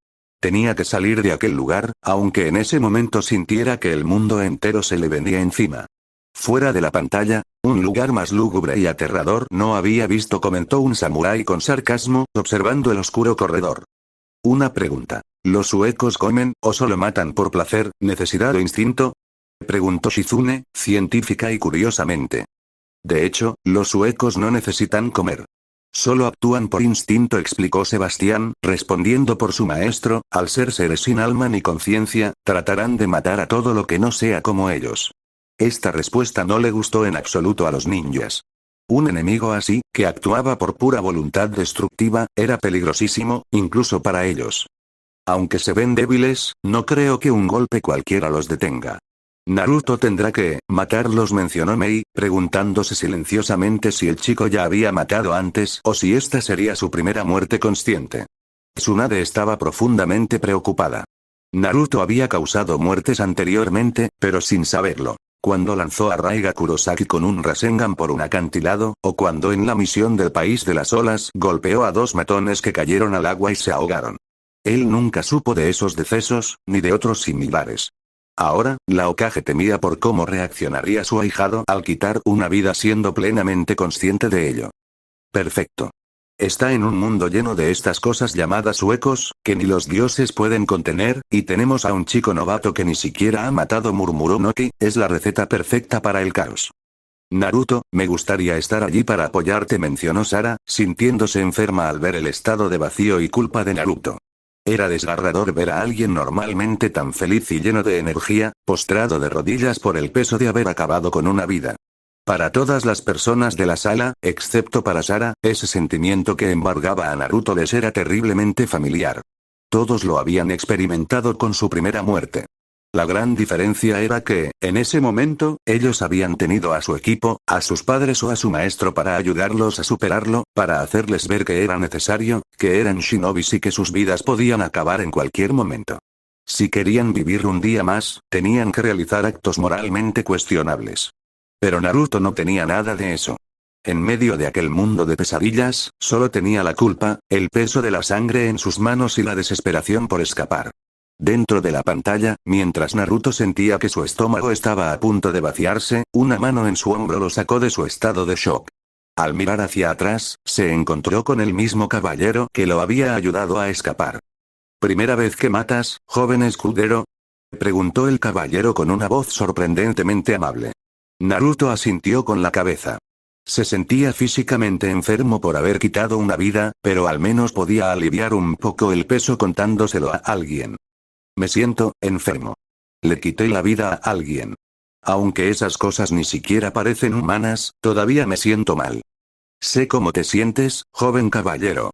Tenía que salir de aquel lugar, aunque en ese momento sintiera que el mundo entero se le venía encima. Fuera de la pantalla, un lugar más lúgubre y aterrador no había visto, comentó un samurái con sarcasmo, observando el oscuro corredor. Una pregunta. ¿Los suecos comen, o solo matan por placer, necesidad o instinto? Preguntó Shizune, científica y curiosamente. De hecho, los suecos no necesitan comer. Solo actúan por instinto, explicó Sebastián, respondiendo por su maestro, al ser seres sin alma ni conciencia, tratarán de matar a todo lo que no sea como ellos. Esta respuesta no le gustó en absoluto a los ninjas. Un enemigo así, que actuaba por pura voluntad destructiva, era peligrosísimo, incluso para ellos. Aunque se ven débiles, no creo que un golpe cualquiera los detenga. Naruto tendrá que matarlos, mencionó Mei, preguntándose silenciosamente si el chico ya había matado antes o si esta sería su primera muerte consciente. Tsunade estaba profundamente preocupada. Naruto había causado muertes anteriormente, pero sin saberlo. Cuando lanzó a Raiga Kurosaki con un Rasengan por un acantilado, o cuando en la misión del País de las Olas golpeó a 2 matones que cayeron al agua y se ahogaron. Él nunca supo de esos decesos, ni de otros similares. Ahora, la Hokage temía por cómo reaccionaría su ahijado al quitar una vida siendo plenamente consciente de ello. Perfecto. Está en un mundo lleno de estas cosas llamadas suecos, que ni los dioses pueden contener, y tenemos a un chico novato que ni siquiera ha matado, murmuró Noki, es la receta perfecta para el caos. Naruto, me gustaría estar allí para apoyarte, mencionó Sara, sintiéndose enferma al ver el estado de vacío y culpa de Naruto. Era desgarrador ver a alguien normalmente tan feliz y lleno de energía, postrado de rodillas por el peso de haber acabado con una vida. Para todas las personas de la sala, excepto para Sara, ese sentimiento que embargaba a Naruto les era terriblemente familiar. Todos lo habían experimentado con su primera muerte. La gran diferencia era que, en ese momento, ellos habían tenido a su equipo, a sus padres o a su maestro para ayudarlos a superarlo, para hacerles ver que era necesario, que eran shinobis y que sus vidas podían acabar en cualquier momento. Si querían vivir un día más, tenían que realizar actos moralmente cuestionables. Pero Naruto no tenía nada de eso. En medio de aquel mundo de pesadillas, solo tenía la culpa, el peso de la sangre en sus manos y la desesperación por escapar. Dentro de la pantalla, mientras Naruto sentía que su estómago estaba a punto de vaciarse, una mano en su hombro lo sacó de su estado de shock. Al mirar hacia atrás, se encontró con el mismo caballero que lo había ayudado a escapar. ¿Primera vez que matas, joven escudero?, preguntó el caballero con una voz sorprendentemente amable. Naruto asintió con la cabeza. Se sentía físicamente enfermo por haber quitado una vida, pero al menos podía aliviar un poco el peso contándoselo a alguien. Me siento enfermo. Le quité la vida a alguien. Aunque esas cosas ni siquiera parecen humanas, todavía me siento mal. Sé cómo te sientes, joven caballero.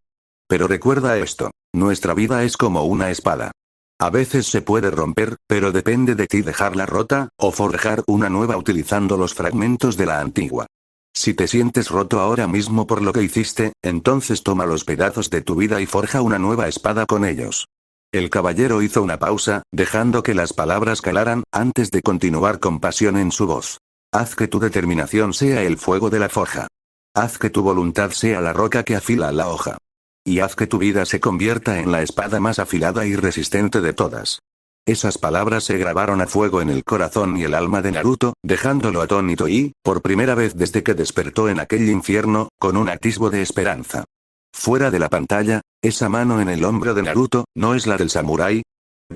Pero recuerda esto, nuestra vida es como una espada. A veces se puede romper, pero depende de ti dejarla rota, o forjar una nueva utilizando los fragmentos de la antigua. Si te sientes roto ahora mismo por lo que hiciste, entonces toma los pedazos de tu vida y forja una nueva espada con ellos. El caballero hizo una pausa, dejando que las palabras calaran, antes de continuar con pasión en su voz. Haz que tu determinación sea el fuego de la forja. Haz que tu voluntad sea la roca que afila la hoja. Y haz que tu vida se convierta en la espada más afilada y resistente de todas. Esas palabras se grabaron a fuego en el corazón y el alma de Naruto, dejándolo atónito y, por primera vez desde que despertó en aquel infierno, con un atisbo de esperanza. Fuera de la pantalla, esa mano en el hombro de Naruto, ¿no es la del samurái?,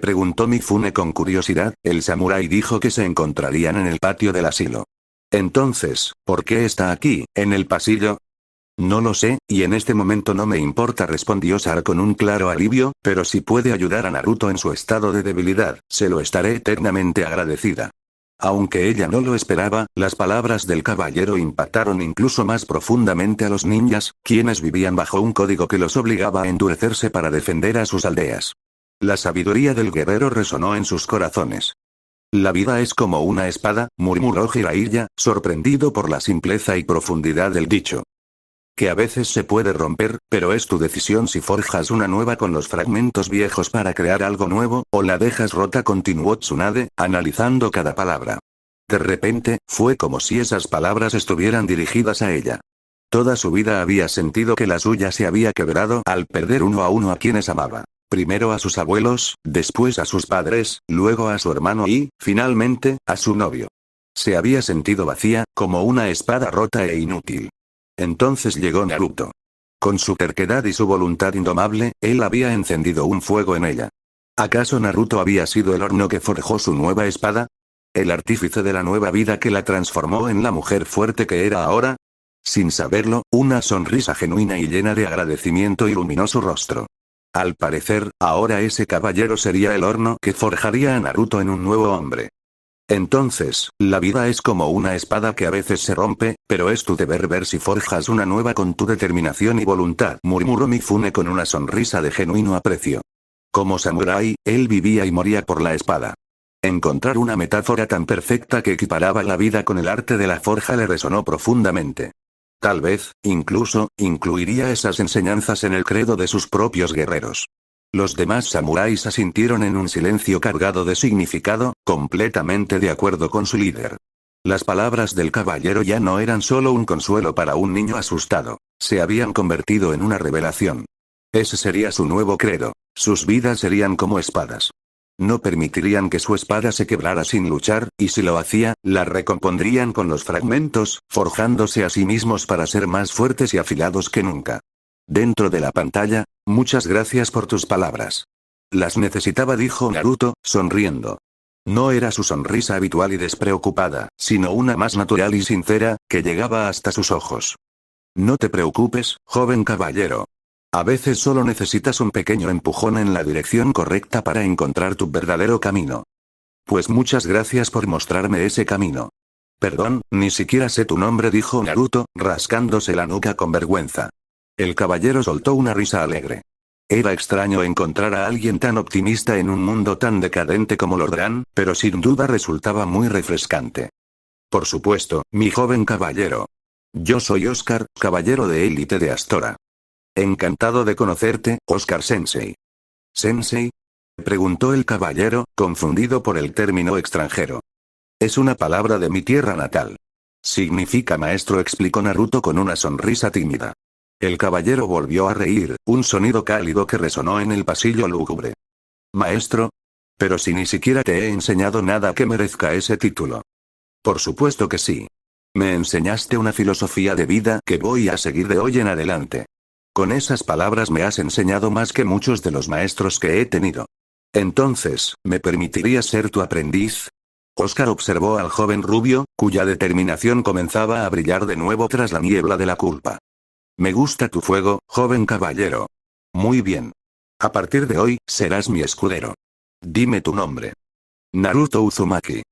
preguntó Mifune con curiosidad. El samurái dijo que se encontrarían en el patio del asilo. Entonces, ¿por qué está aquí, en el pasillo? No lo sé, y en este momento no me importa, respondió Sara con un claro alivio, pero si puede ayudar a Naruto en su estado de debilidad, se lo estaré eternamente agradecida. Aunque ella no lo esperaba, las palabras del caballero impactaron incluso más profundamente a los ninjas, quienes vivían bajo un código que los obligaba a endurecerse para defender a sus aldeas. La sabiduría del guerrero resonó en sus corazones. La vida es como una espada, murmuró Jiraiya, sorprendido por la simpleza y profundidad del dicho. Que a veces se puede romper, pero es tu decisión si forjas una nueva con los fragmentos viejos para crear algo nuevo, o la dejas rota, continuó Tsunade, analizando cada palabra. De repente, fue como si esas palabras estuvieran dirigidas a ella. Toda su vida había sentido que la suya se había quebrado al perder uno a quienes amaba. Primero a sus abuelos, después a sus padres, luego a su hermano y, finalmente, a su novio. Se había sentido vacía, como una espada rota e inútil. Entonces llegó Naruto. Con su terquedad y su voluntad indomable, él había encendido un fuego en ella. ¿Acaso Naruto había sido el horno que forjó su nueva espada? ¿El artífice de la nueva vida que la transformó en la mujer fuerte que era ahora? Sin saberlo, una sonrisa genuina y llena de agradecimiento iluminó su rostro. Al parecer, ahora ese caballero sería el horno que forjaría a Naruto en un nuevo hombre. Entonces, la vida es como una espada que a veces se rompe, pero es tu deber ver si forjas una nueva con tu determinación y voluntad, murmuró Mifune con una sonrisa de genuino aprecio. Como samurái, él vivía y moría por la espada. Encontrar una metáfora tan perfecta que equiparaba la vida con el arte de la forja le resonó profundamente. Tal vez, incluso, incluiría esas enseñanzas en el credo de sus propios guerreros. Los demás samuráis asintieron en un silencio cargado de significado, completamente de acuerdo con su líder. Las palabras del caballero ya no eran solo un consuelo para un niño asustado, se habían convertido en una revelación. Ese sería su nuevo credo, sus vidas serían como espadas. No permitirían que su espada se quebrara sin luchar, y si lo hacía, la recompondrían con los fragmentos, forjándose a sí mismos para ser más fuertes y afilados que nunca. Dentro de la pantalla, muchas gracias por tus palabras. Las necesitaba, dijo Naruto, sonriendo. No era su sonrisa habitual y despreocupada, sino una más natural y sincera, que llegaba hasta sus ojos. No te preocupes, joven caballero. A veces solo necesitas un pequeño empujón en la dirección correcta para encontrar tu verdadero camino. Pues muchas gracias por mostrarme ese camino. Perdón, ni siquiera sé tu nombre, dijo Naruto, rascándose la nuca con vergüenza. El caballero soltó una risa alegre. Era extraño encontrar a alguien tan optimista en un mundo tan decadente como Lordran, pero sin duda resultaba muy refrescante. Por supuesto, mi joven caballero. Yo soy Oscar, caballero de élite de Astora. Encantado de conocerte, Oscar Sensei. ¿Sensei? Preguntó el caballero, confundido por el término extranjero. Es una palabra de mi tierra natal. Significa maestro, explicó Naruto con una sonrisa tímida. El caballero volvió a reír, un sonido cálido que resonó en el pasillo lúgubre. ¿Maestro? Pero si ni siquiera te he enseñado nada que merezca ese título. Por supuesto que sí. Me enseñaste una filosofía de vida que voy a seguir de hoy en adelante. Con esas palabras me has enseñado más que muchos de los maestros que he tenido. Entonces, ¿me permitirías ser tu aprendiz? Oscar observó al joven rubio, cuya determinación comenzaba a brillar de nuevo tras la niebla de la culpa. Me gusta tu fuego, joven caballero. Muy bien. A partir de hoy, serás mi escudero. Dime tu nombre. Naruto Uzumaki.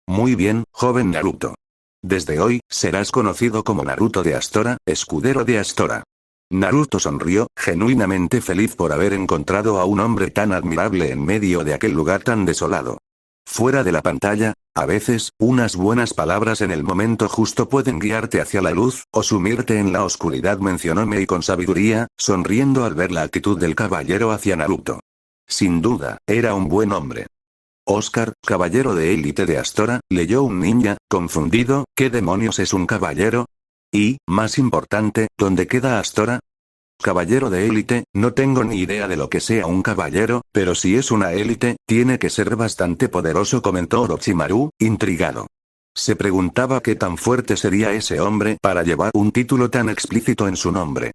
Muy bien, joven Naruto. Desde hoy, serás conocido como Naruto de Astora, escudero de Astora. Naruto sonrió, genuinamente feliz por haber encontrado a un hombre tan admirable en medio de aquel lugar tan desolado. Fuera de la pantalla, a veces, unas buenas palabras en el momento justo pueden guiarte hacia la luz, o sumirte en la oscuridad, mencionó Mei con sabiduría, sonriendo al ver la actitud del caballero hacia Naruto. Sin duda, era un buen hombre. Oscar, caballero de élite de Astora, leyó un ninja, confundido, ¿qué demonios es un caballero? Y, más importante, ¿dónde queda Astora? Caballero de élite, no tengo ni idea de lo que sea un caballero, pero si es una élite, tiene que ser bastante poderoso, comentó Orochimaru, intrigado. Se preguntaba qué tan fuerte sería ese hombre para llevar un título tan explícito en su nombre.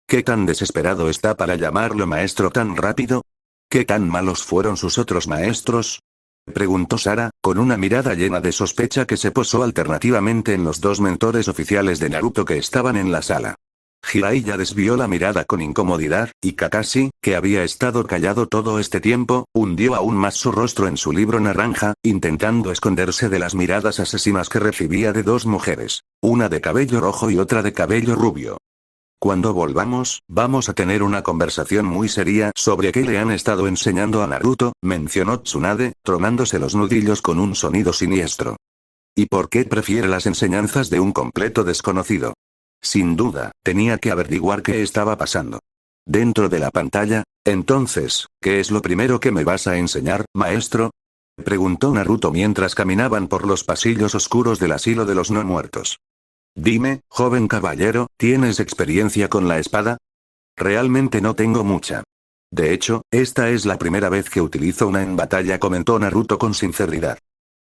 ¿Qué tan desesperado está para llamarlo maestro tan rápido? ¿Qué tan malos fueron sus otros maestros? Preguntó Sara, con una mirada llena de sospecha que se posó alternativamente en los dos mentores oficiales de Naruto que estaban en la sala. Jiraiya desvió la mirada con incomodidad, y Kakashi, que había estado callado todo este tiempo, hundió aún más su rostro en su libro naranja, intentando esconderse de las miradas asesinas que recibía de dos mujeres, una de cabello rojo y otra de cabello rubio. Cuando volvamos, vamos a tener una conversación muy seria sobre qué le han estado enseñando a Naruto, mencionó Tsunade, tronándose los nudillos con un sonido siniestro. ¿Y por qué prefiere las enseñanzas de un completo desconocido? Sin duda, tenía que averiguar qué estaba pasando. Dentro de la pantalla, entonces, ¿qué es lo primero que me vas a enseñar, maestro? Preguntó Naruto mientras caminaban por los pasillos oscuros del asilo de los no muertos. Dime, joven caballero, ¿tienes experiencia con la espada? Realmente no tengo mucha. De hecho, esta es la primera vez que utilizo una en batalla, comentó Naruto con sinceridad.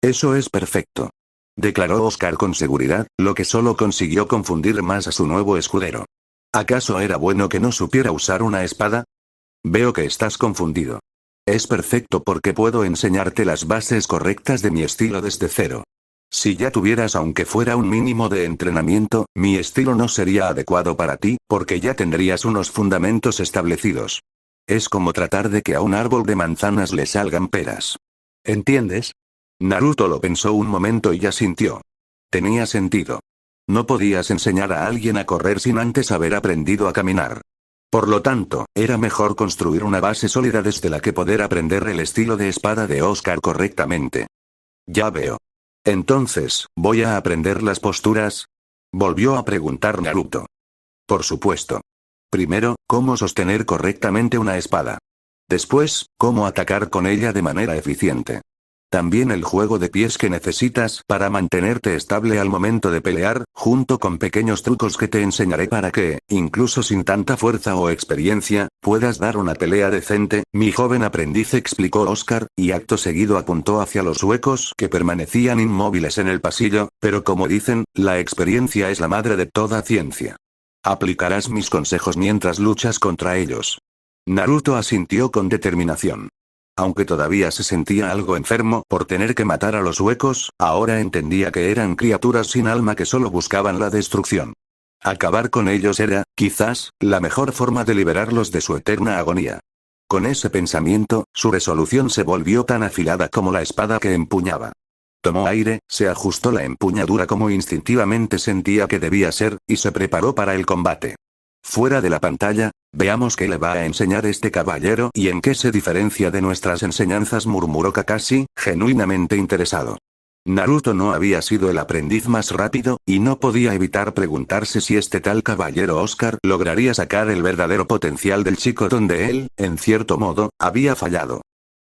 Eso es perfecto, declaró Oscar con seguridad, lo que solo consiguió confundir más a su nuevo escudero. ¿Acaso era bueno que no supiera usar una espada? Veo que estás confundido. Es perfecto porque puedo enseñarte las bases correctas de mi estilo desde cero. Si ya tuvieras aunque fuera un mínimo de entrenamiento, mi estilo no sería adecuado para ti, porque ya tendrías unos fundamentos establecidos. Es como tratar de que a un árbol de manzanas le salgan peras. ¿Entiendes? Naruto lo pensó un momento y asintió. Tenía sentido. No podías enseñar a alguien a correr sin antes haber aprendido a caminar. Por lo tanto, era mejor construir una base sólida desde la que poder aprender el estilo de espada de Oscar correctamente. Ya veo. Entonces, ¿voy a aprender las posturas? Volvió a preguntar Naruto. Por supuesto. Primero, cómo sostener correctamente una espada. Después, cómo atacar con ella de manera eficiente. También el juego de pies que necesitas para mantenerte estable al momento de pelear, junto con pequeños trucos que te enseñaré para que, incluso sin tanta fuerza o experiencia, puedas dar una pelea decente, mi joven aprendiz, explicó Oscar, y acto seguido apuntó hacia los huecos que permanecían inmóviles en el pasillo, pero como dicen, la experiencia es la madre de toda ciencia. Aplicarás mis consejos mientras luchas contra ellos. Naruto asintió con determinación. Aunque todavía se sentía algo enfermo por tener que matar a los huecos, ahora entendía que eran criaturas sin alma que solo buscaban la destrucción. Acabar con ellos era, quizás, la mejor forma de liberarlos de su eterna agonía. Con ese pensamiento, su resolución se volvió tan afilada como la espada que empuñaba. Tomó aire, se ajustó la empuñadura como instintivamente sentía que debía ser, y se preparó para el combate. Fuera de la pantalla, veamos qué le va a enseñar este caballero y en qué se diferencia de nuestras enseñanzas, murmuró Kakashi, genuinamente interesado. Naruto no había sido el aprendiz más rápido, y no podía evitar preguntarse si este tal caballero Oscar lograría sacar el verdadero potencial del chico donde él, en cierto modo, había fallado.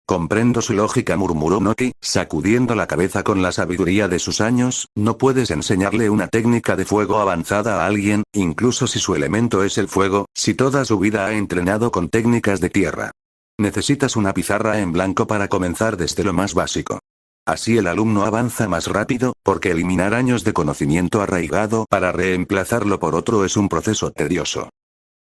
Comprendo su lógica, murmuró Noki, sacudiendo la cabeza con la sabiduría de sus años. No puedes enseñarle una técnica de fuego avanzada a alguien, incluso si su elemento es el fuego, si toda su vida ha entrenado con técnicas de tierra. Necesitas una pizarra en blanco para comenzar desde lo más básico. Así el alumno avanza más rápido, porque eliminar años de conocimiento arraigado para reemplazarlo por otro es un proceso tedioso.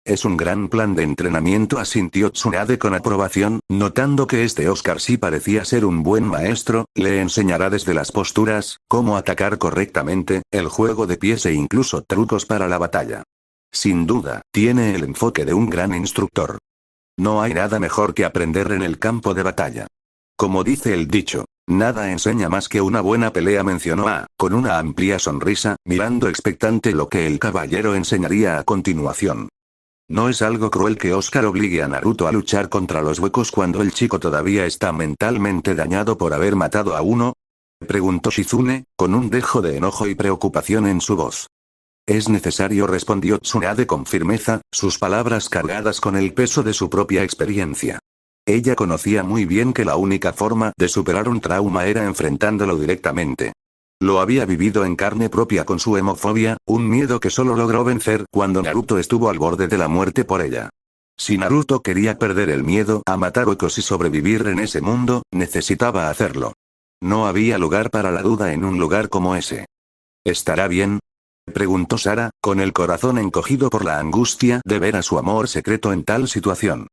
Es un gran plan de entrenamiento, asintió Tsunade con aprobación, notando que este Oscar sí parecía ser un buen maestro. Le enseñará desde las posturas, cómo atacar correctamente, el juego de pies e incluso trucos para la batalla. Sin duda, tiene el enfoque de un gran instructor. No hay nada mejor que aprender en el campo de batalla. Como dice el dicho, nada enseña más que una buena pelea, mencionó A, con una amplia sonrisa, mirando expectante lo que el caballero enseñaría a continuación. ¿No es algo cruel que Oscar obligue a Naruto a luchar contra los huecos cuando el chico todavía está mentalmente dañado por haber matado a uno? Preguntó Shizune, con un dejo de enojo y preocupación en su voz. Es necesario, respondió Tsunade con firmeza, sus palabras cargadas con el peso de su propia experiencia. Ella conocía muy bien que la única forma de superar un trauma era enfrentándolo directamente. Lo había vivido en carne propia con su hemofobia, un miedo que solo logró vencer cuando Naruto estuvo al borde de la muerte por ella. Si Naruto quería perder el miedo a matar huecos y sobrevivir en ese mundo, necesitaba hacerlo. No había lugar para la duda en un lugar como ese. ¿Estará bien?, preguntó Sara, con el corazón encogido por la angustia de ver a su amor secreto en tal situación.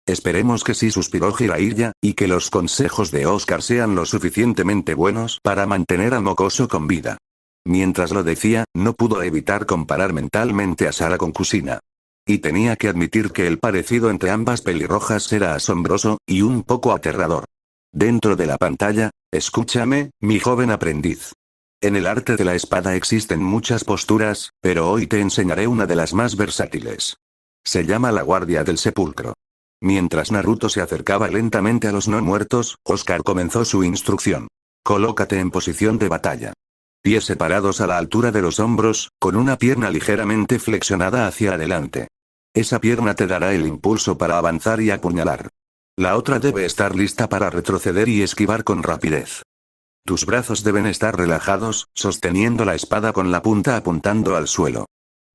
Esperemos que sí, suspiró Jiraiya, y que los consejos de Oscar sean lo suficientemente buenos para mantener a Mocoso con vida. Mientras lo decía, no pudo evitar comparar mentalmente a Sara con Kusina. Y tenía que admitir que el parecido entre ambas pelirrojas era asombroso, y un poco aterrador. Dentro de la pantalla, escúchame, mi joven aprendiz. En el arte de la espada existen muchas posturas, pero hoy te enseñaré una de las más versátiles. Se llama la Guardia del Sepulcro. Mientras Naruto se acercaba lentamente a los no muertos, Oscar comenzó su instrucción. Colócate en posición de batalla. Pies separados a la altura de los hombros, con una pierna ligeramente flexionada hacia adelante. Esa pierna te dará el impulso para avanzar y apuñalar. La otra debe estar lista para retroceder y esquivar con rapidez. Tus brazos deben estar relajados, sosteniendo la espada con la punta apuntando al suelo.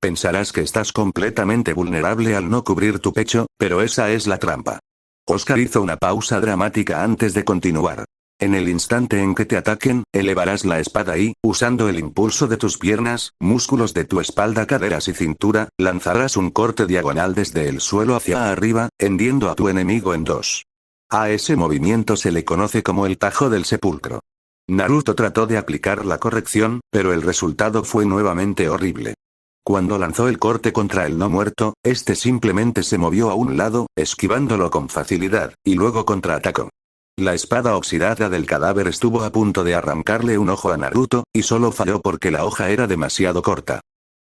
Pensarás que estás completamente vulnerable al no cubrir tu pecho, pero esa es la trampa. Oscar hizo una pausa dramática antes de continuar. En el instante en que te ataquen, elevarás la espada y, usando el impulso de tus piernas, músculos de tu espalda, caderas y cintura, lanzarás un corte diagonal desde el suelo hacia arriba, hendiendo a tu enemigo en dos. A ese movimiento se le conoce como el tajo del sepulcro. Naruto trató de aplicar la corrección, pero el resultado fue nuevamente horrible. Cuando lanzó el corte contra el no muerto, este simplemente se movió a un lado, esquivándolo con facilidad, y luego contraatacó. La espada oxidada del cadáver estuvo a punto de arrancarle un ojo a Naruto, y solo falló porque la hoja era demasiado corta.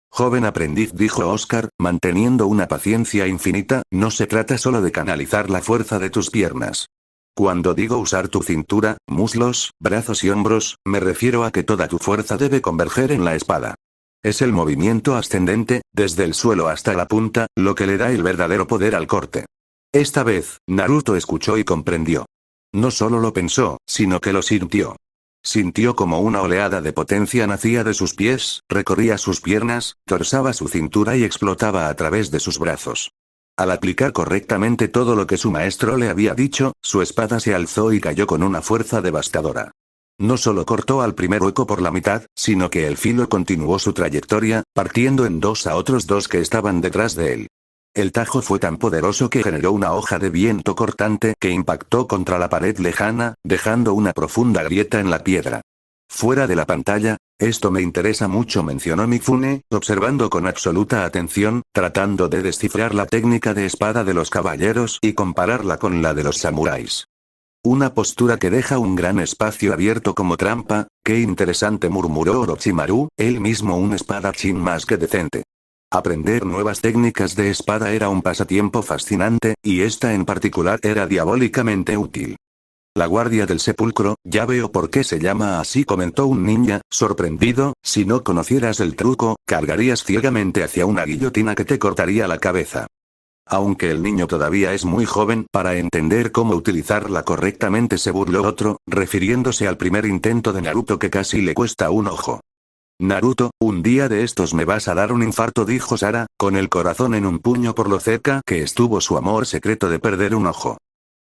Joven aprendiz, dijo Oscar, manteniendo una paciencia infinita, no se trata solo de canalizar la fuerza de tus piernas. Cuando digo usar tu cintura, muslos, brazos y hombros, me refiero a que toda tu fuerza debe converger en la espada. Es el movimiento ascendente, desde el suelo hasta la punta, lo que le da el verdadero poder al corte. Esta vez, Naruto escuchó y comprendió. No solo lo pensó, sino que lo sintió. Sintió como una oleada de potencia nacía de sus pies, recorría sus piernas, torsaba su cintura y explotaba a través de sus brazos. Al aplicar correctamente todo lo que su maestro le había dicho, su espada se alzó y cayó con una fuerza devastadora. No solo cortó al primer hueco por la mitad, sino que el filo continuó su trayectoria, partiendo en dos a otros dos que estaban detrás de él. El tajo fue tan poderoso que generó una hoja de viento cortante que impactó contra la pared lejana, dejando una profunda grieta en la piedra. Fuera de la pantalla, esto me interesa mucho, mencionó Mifune, observando con absoluta atención, tratando de descifrar la técnica de espada de los caballeros y compararla con la de los samuráis. Una postura que deja un gran espacio abierto como trampa. Qué interesante, murmuró Orochimaru, él mismo un espadachín más que decente. Aprender nuevas técnicas de espada era un pasatiempo fascinante, y esta en particular era diabólicamente útil. La Guardia del Sepulcro, ya veo por qué se llama así, comentó un ninja, sorprendido. Si no conocieras el truco, cargarías ciegamente hacia una guillotina que te cortaría la cabeza. Aunque el niño todavía es muy joven para entender cómo utilizarla correctamente, se burló otro, refiriéndose al primer intento de Naruto que casi le cuesta un ojo. Naruto, un día de estos me vas a dar un infarto, dijo Sara, con el corazón en un puño por lo cerca que estuvo su amor secreto de perder un ojo.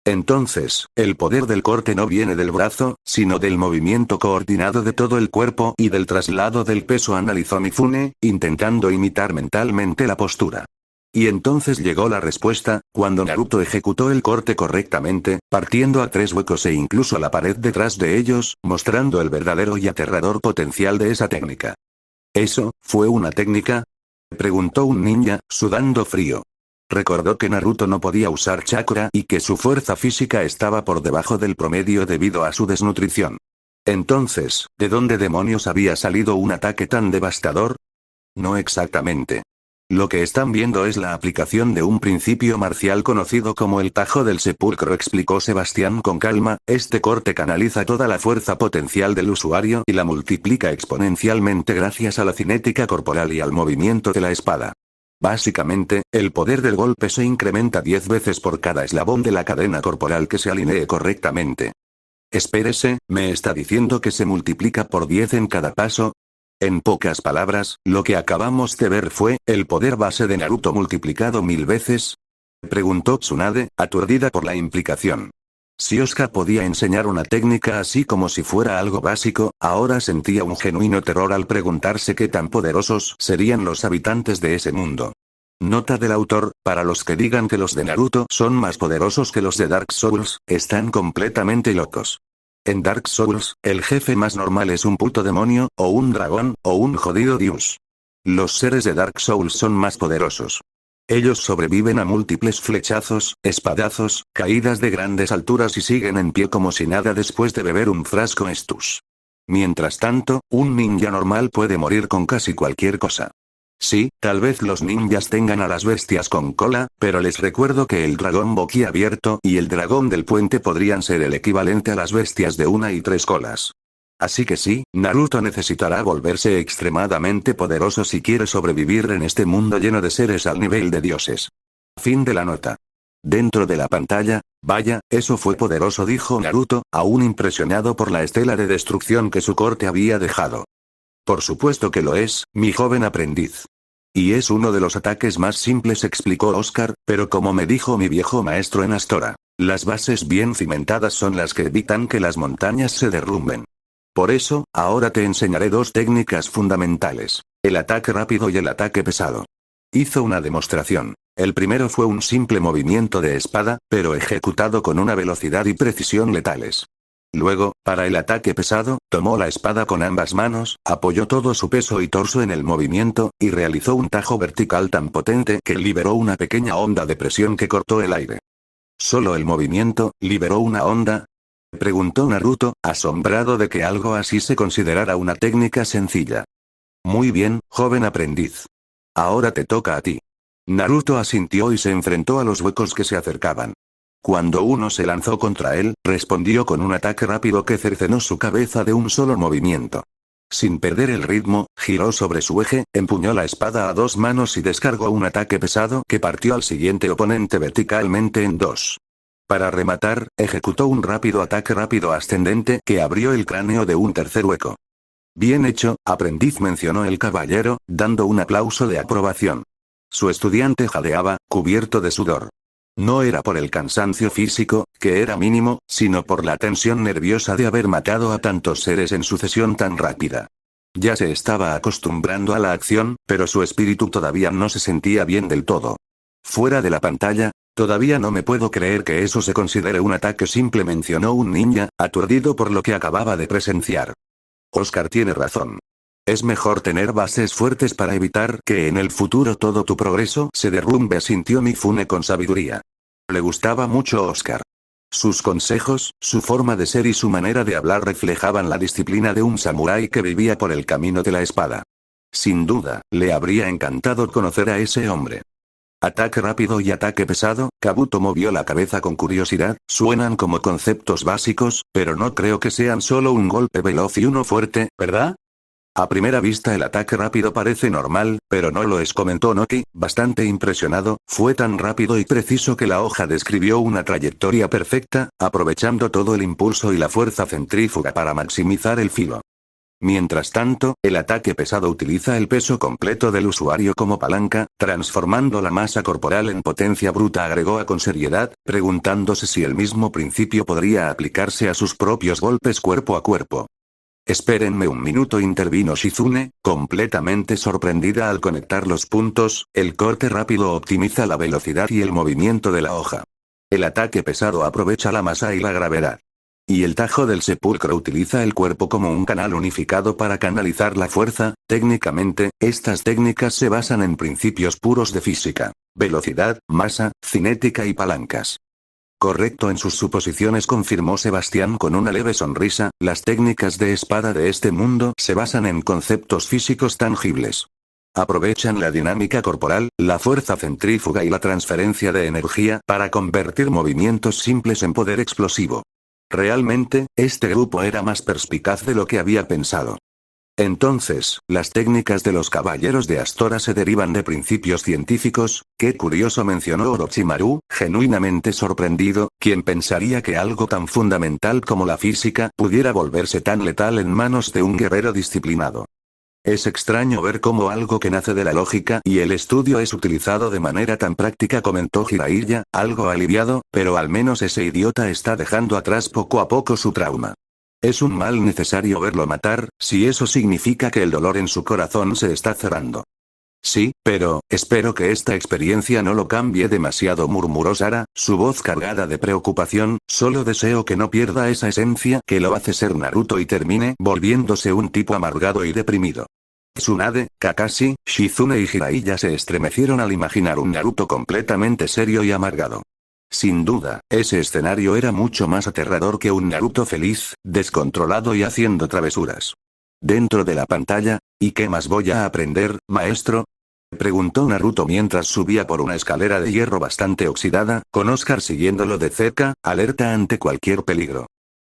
Entonces, el poder del corte no viene del brazo, sino del movimiento coordinado de todo el cuerpo y del traslado del peso, analizó Mifune, intentando imitar mentalmente la postura. Y entonces llegó la respuesta, cuando Naruto ejecutó el corte correctamente, partiendo a 3 huecos e incluso la pared detrás de ellos, mostrando el verdadero y aterrador potencial de esa técnica. ¿Eso fue una técnica?, preguntó un ninja, sudando frío. Recordó que Naruto no podía usar chakra y que su fuerza física estaba por debajo del promedio debido a su desnutrición. Entonces, ¿de dónde demonios había salido un ataque tan devastador? No exactamente. Lo que están viendo es la aplicación de un principio marcial conocido como el tajo del sepulcro, explicó Sebastián con calma. Este corte canaliza toda la fuerza potencial del usuario y la multiplica exponencialmente gracias a la cinética corporal y al movimiento de la espada. Básicamente, el poder del golpe se incrementa 10 veces por cada eslabón de la cadena corporal que se alinee correctamente. Espérese, ¿me está diciendo que se multiplica por 10 en cada paso? En pocas palabras, lo que acabamos de ver fue el poder base de Naruto multiplicado 1000 veces. Preguntó Tsunade, aturdida por la implicación. Si Oscar podía enseñar una técnica así como si fuera algo básico, ahora sentía un genuino terror al preguntarse qué tan poderosos serían los habitantes de ese mundo. Nota del autor: para los que digan que los de Naruto son más poderosos que los de Dark Souls, están completamente locos. En Dark Souls, el jefe más normal es un puto demonio, o un dragón, o un jodido dios. Los seres de Dark Souls son más poderosos. Ellos sobreviven a múltiples flechazos, espadazos, caídas de grandes alturas y siguen en pie como si nada después de beber un frasco Estus. Mientras tanto, un ninja normal puede morir con casi cualquier cosa. Sí, tal vez los ninjas tengan a las bestias con cola, pero les recuerdo que el dragón boquiabierto y el dragón del puente podrían ser el equivalente a las bestias de 1 y 3 colas. Así que sí, Naruto necesitará volverse extremadamente poderoso si quiere sobrevivir en este mundo lleno de seres al nivel de dioses. Fin de la nota. Dentro de la pantalla, vaya, eso fue poderoso, dijo Naruto, aún impresionado por la estela de destrucción que su corte había dejado. Por supuesto que lo es, mi joven aprendiz. Y es uno de los ataques más simples, explicó Oscar, pero como me dijo mi viejo maestro en Astora, las bases bien cimentadas son las que evitan que las montañas se derrumben. Por eso, ahora te enseñaré dos técnicas fundamentales, el ataque rápido y el ataque pesado. Hizo una demostración. El primero fue un simple movimiento de espada, pero ejecutado con una velocidad y precisión letales. Luego, para el ataque pesado, tomó la espada con ambas manos, apoyó todo su peso y torso en el movimiento, y realizó un tajo vertical tan potente que liberó una pequeña onda de presión que cortó el aire. ¿Solo el movimiento liberó una onda?, preguntó Naruto, asombrado de que algo así se considerara una técnica sencilla. Muy bien, joven aprendiz. Ahora te toca a ti. Naruto asintió y se enfrentó a los huecos que se acercaban. Cuando uno se lanzó contra él, respondió con un ataque rápido que cercenó su cabeza de un solo movimiento. Sin perder el ritmo, giró sobre su eje, empuñó la espada a dos manos y descargó un ataque pesado que partió al siguiente oponente verticalmente en dos. Para rematar, ejecutó un rápido ataque rápido ascendente que abrió el cráneo de un tercer hueco. Bien hecho, aprendiz, mencionó el caballero, dando un aplauso de aprobación. Su estudiante jadeaba, cubierto de sudor. No era por el cansancio físico, que era mínimo, sino por la tensión nerviosa de haber matado a tantos seres en sucesión tan rápida. Ya se estaba acostumbrando a la acción, pero su espíritu todavía no se sentía bien del todo. Fuera de la pantalla, todavía no me puedo creer que eso se considere un ataque simple, mencionó un ninja, aturdido por lo que acababa de presenciar. Oscar tiene razón. Es mejor tener bases fuertes para evitar que en el futuro todo tu progreso se derrumbe, sintió Mifune con sabiduría. Le gustaba mucho Oscar. Sus consejos, su forma de ser y su manera de hablar reflejaban la disciplina de un samurái que vivía por el camino de la espada. Sin duda, le habría encantado conocer a ese hombre. Ataque rápido y ataque pesado, Kabuto movió la cabeza con curiosidad, suenan como conceptos básicos, pero no creo que sean solo un golpe veloz y uno fuerte, ¿verdad? A primera vista el ataque rápido parece normal, pero no lo es, comentó Noki, bastante impresionado, fue tan rápido y preciso que la hoja describió una trayectoria perfecta, aprovechando todo el impulso y la fuerza centrífuga para maximizar el filo. Mientras tanto, el ataque pesado utiliza el peso completo del usuario como palanca, transformando la masa corporal en potencia bruta, agregó con seriedad, preguntándose si el mismo principio podría aplicarse a sus propios golpes cuerpo a cuerpo. Espérenme un minuto, intervino Shizune, completamente sorprendida al conectar los puntos. El corte rápido optimiza la velocidad y el movimiento de la hoja. El ataque pesado aprovecha la masa y la gravedad. Y el tajo del sepulcro utiliza el cuerpo como un canal unificado para canalizar la fuerza. Técnicamente, estas técnicas se basan en principios puros de física: velocidad, masa, cinética y palancas. Correcto en sus suposiciones, confirmó Sebastián con una leve sonrisa, las técnicas de espada de este mundo se basan en conceptos físicos tangibles. Aprovechan la dinámica corporal, la fuerza centrífuga y la transferencia de energía para convertir movimientos simples en poder explosivo. Realmente, este grupo era más perspicaz de lo que había pensado. Entonces, las técnicas de los caballeros de Astora se derivan de principios científicos. Qué curioso, mencionó Orochimaru, genuinamente sorprendido, ¿quién pensaría que algo tan fundamental como la física pudiera volverse tan letal en manos de un guerrero disciplinado? Es extraño ver cómo algo que nace de la lógica y el estudio es utilizado de manera tan práctica, comentó Jiraiya, algo aliviado, pero al menos ese idiota está dejando atrás poco a poco su trauma. Es un mal necesario verlo matar, si eso significa que el dolor en su corazón se está cerrando. Sí, pero, espero que esta experiencia no lo cambie demasiado, murmuró Sara, su voz cargada de preocupación, solo deseo que no pierda esa esencia que lo hace ser Naruto y termine volviéndose un tipo amargado y deprimido. Tsunade, Kakashi, Shizune y Jiraiya se estremecieron al imaginar un Naruto completamente serio y amargado. Sin duda, ese escenario era mucho más aterrador que un Naruto feliz, descontrolado y haciendo travesuras. Dentro de la pantalla, ¿y qué más voy a aprender, maestro? Preguntó Naruto mientras subía por una escalera de hierro bastante oxidada, con Oscar siguiéndolo de cerca, alerta ante cualquier peligro.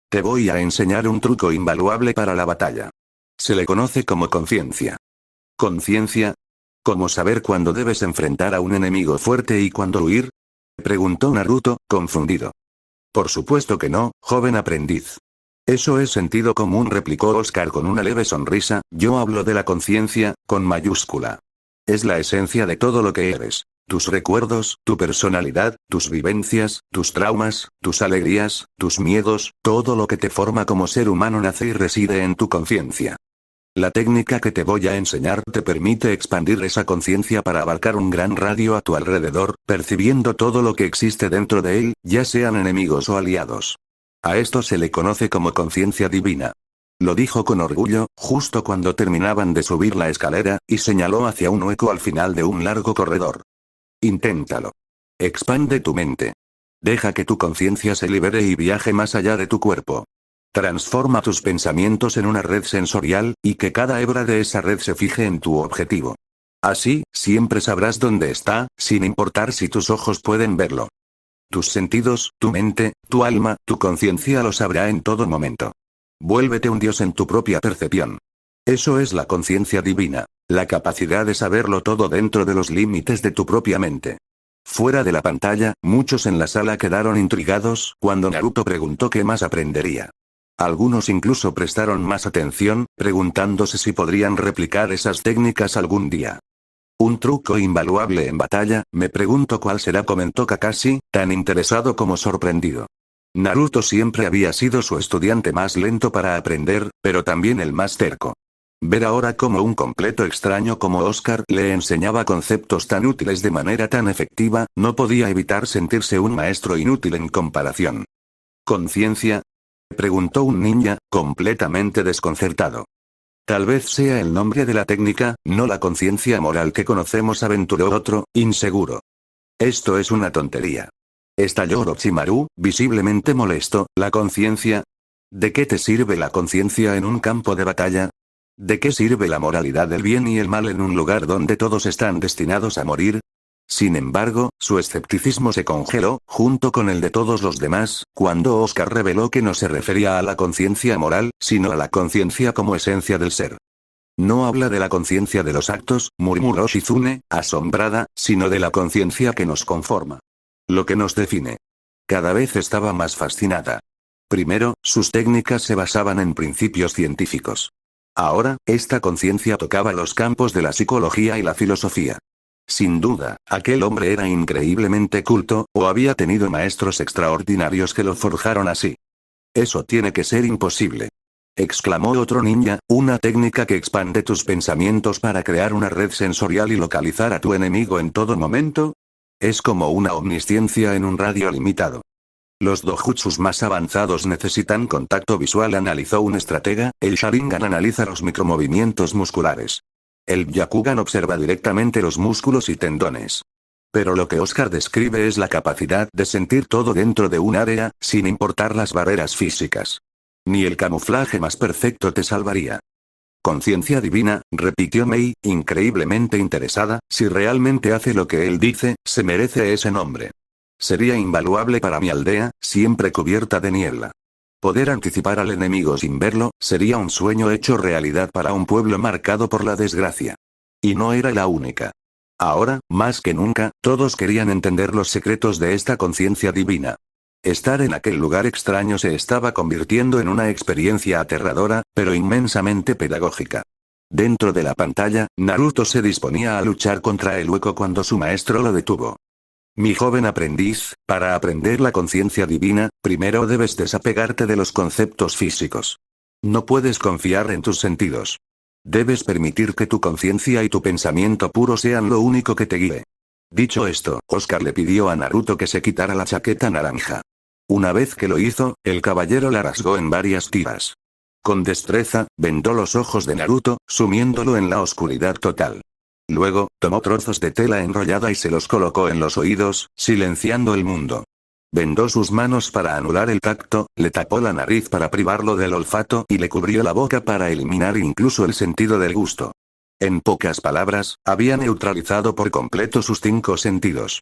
Te voy a enseñar un truco invaluable para la batalla. Se le conoce como conciencia. ¿Conciencia? ¿Cómo saber cuándo debes enfrentar a un enemigo fuerte y cuándo huir? Preguntó Naruto, confundido. Por supuesto que no, joven aprendiz. Eso es sentido común, replicó Oscar con una leve sonrisa, yo hablo de la conciencia, con mayúscula. Es la esencia de todo lo que eres. Tus recuerdos, tu personalidad, tus vivencias, tus traumas, tus alegrías, tus miedos, todo lo que te forma como ser humano nace y reside en tu conciencia. La técnica que te voy a enseñar te permite expandir esa conciencia para abarcar un gran radio a tu alrededor, percibiendo todo lo que existe dentro de él, ya sean enemigos o aliados. A esto se le conoce como conciencia divina. Lo dijo con orgullo, justo cuando terminaban de subir la escalera, y señaló hacia un hueco al final de un largo corredor. Inténtalo. Expande tu mente. Deja que tu conciencia se libere y viaje más allá de tu cuerpo. Transforma tus pensamientos en una red sensorial, y que cada hebra de esa red se fije en tu objetivo. Así, siempre sabrás dónde está, sin importar si tus ojos pueden verlo. Tus sentidos, tu mente, tu alma, tu conciencia lo sabrá en todo momento. Vuélvete un dios en tu propia percepción. Eso es la conciencia divina, la capacidad de saberlo todo dentro de los límites de tu propia mente. Fuera de la pantalla, muchos en la sala quedaron intrigados cuando Naruto preguntó qué más aprendería. Algunos incluso prestaron más atención, preguntándose si podrían replicar esas técnicas algún día. Un truco invaluable en batalla, me pregunto cuál será, comentó Kakashi, tan interesado como sorprendido. Naruto siempre había sido su estudiante más lento para aprender, pero también el más terco. Ver ahora cómo un completo extraño como Oscar le enseñaba conceptos tan útiles de manera tan efectiva, no podía evitar sentirse un maestro inútil en comparación. ¿Conciencia? Preguntó un ninja, completamente desconcertado. Tal vez sea el nombre de la técnica, no la conciencia moral que conocemos, aventuró otro, inseguro. Esto es una tontería. Estalló Orochimaru, visiblemente molesto, ¿la conciencia? ¿De qué te sirve la conciencia en un campo de batalla? ¿De qué sirve la moralidad del bien y el mal en un lugar donde todos están destinados a morir? Sin embargo, su escepticismo se congeló, junto con el de todos los demás, cuando Oscar reveló que no se refería a la conciencia moral, sino a la conciencia como esencia del ser. No habla de la conciencia de los actos, murmuró Shizune, asombrada, sino de la conciencia que nos conforma. Lo que nos define. Cada vez estaba más fascinada. Primero, sus técnicas se basaban en principios científicos. Ahora, esta conciencia tocaba los campos de la psicología y la filosofía. Sin duda, aquel hombre era increíblemente culto, o había tenido maestros extraordinarios que lo forjaron así. Eso tiene que ser imposible. Exclamó otro ninja, una técnica que expande tus pensamientos para crear una red sensorial y localizar a tu enemigo en todo momento. Es como una omnisciencia en un radio limitado. Los dojutsus más avanzados necesitan contacto visual, analizó un estratega, el Sharingan analiza los micromovimientos musculares. El Byakugan observa directamente los músculos y tendones. Pero lo que Oscar describe es la capacidad de sentir todo dentro de un área, sin importar las barreras físicas. Ni el camuflaje más perfecto te salvaría. Conciencia divina, repitió Mei, increíblemente interesada, si realmente hace lo que él dice, se merece ese nombre. Sería invaluable para mi aldea, siempre cubierta de niebla. Poder anticipar al enemigo sin verlo, sería un sueño hecho realidad para un pueblo marcado por la desgracia. Y no era la única. Ahora, más que nunca, todos querían entender los secretos de esta conciencia divina. Estar en aquel lugar extraño se estaba convirtiendo en una experiencia aterradora, pero inmensamente pedagógica. Dentro de la pantalla, Naruto se disponía a luchar contra el hueco cuando su maestro lo detuvo. Mi joven aprendiz, para aprender la conciencia divina, primero debes desapegarte de los conceptos físicos. No puedes confiar en tus sentidos. Debes permitir que tu conciencia y tu pensamiento puro sean lo único que te guíe. Dicho esto, Oscar le pidió a Naruto que se quitara la chaqueta naranja. Una vez que lo hizo, el caballero la rasgó en varias tiras. Con destreza, vendó los ojos de Naruto, sumiéndolo en la oscuridad total. Luego, tomó trozos de tela enrollada y se los colocó en los oídos, silenciando el mundo. Vendó sus manos para anular el tacto, le tapó la nariz para privarlo del olfato y le cubrió la boca para eliminar incluso el sentido del gusto. En pocas palabras, había neutralizado por completo sus 5 sentidos.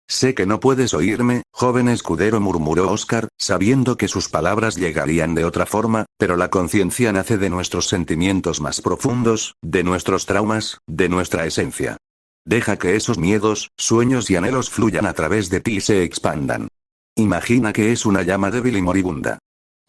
Sé que no puedes oírme, joven escudero, murmuró Oscar, sabiendo que sus palabras llegarían de otra forma, pero la conciencia nace de nuestros sentimientos más profundos, de nuestros traumas, de nuestra esencia. Deja que esos miedos, sueños y anhelos fluyan a través de ti y se expandan. Imagina que es una llama débil y moribunda.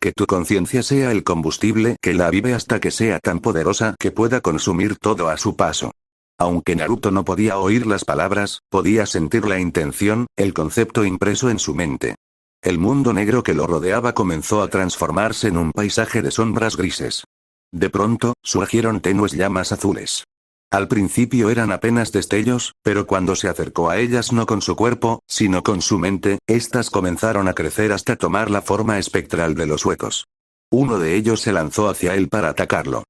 Que tu conciencia sea el combustible que la avive hasta que sea tan poderosa que pueda consumir todo a su paso. Aunque Naruto no podía oír las palabras, podía sentir la intención, el concepto impreso en su mente. El mundo negro que lo rodeaba comenzó a transformarse en un paisaje de sombras grises. De pronto, surgieron tenues llamas azules. Al principio eran apenas destellos, pero cuando se acercó a ellas no con su cuerpo, sino con su mente, éstas comenzaron a crecer hasta tomar la forma espectral de los huecos. Uno de ellos se lanzó hacia él para atacarlo.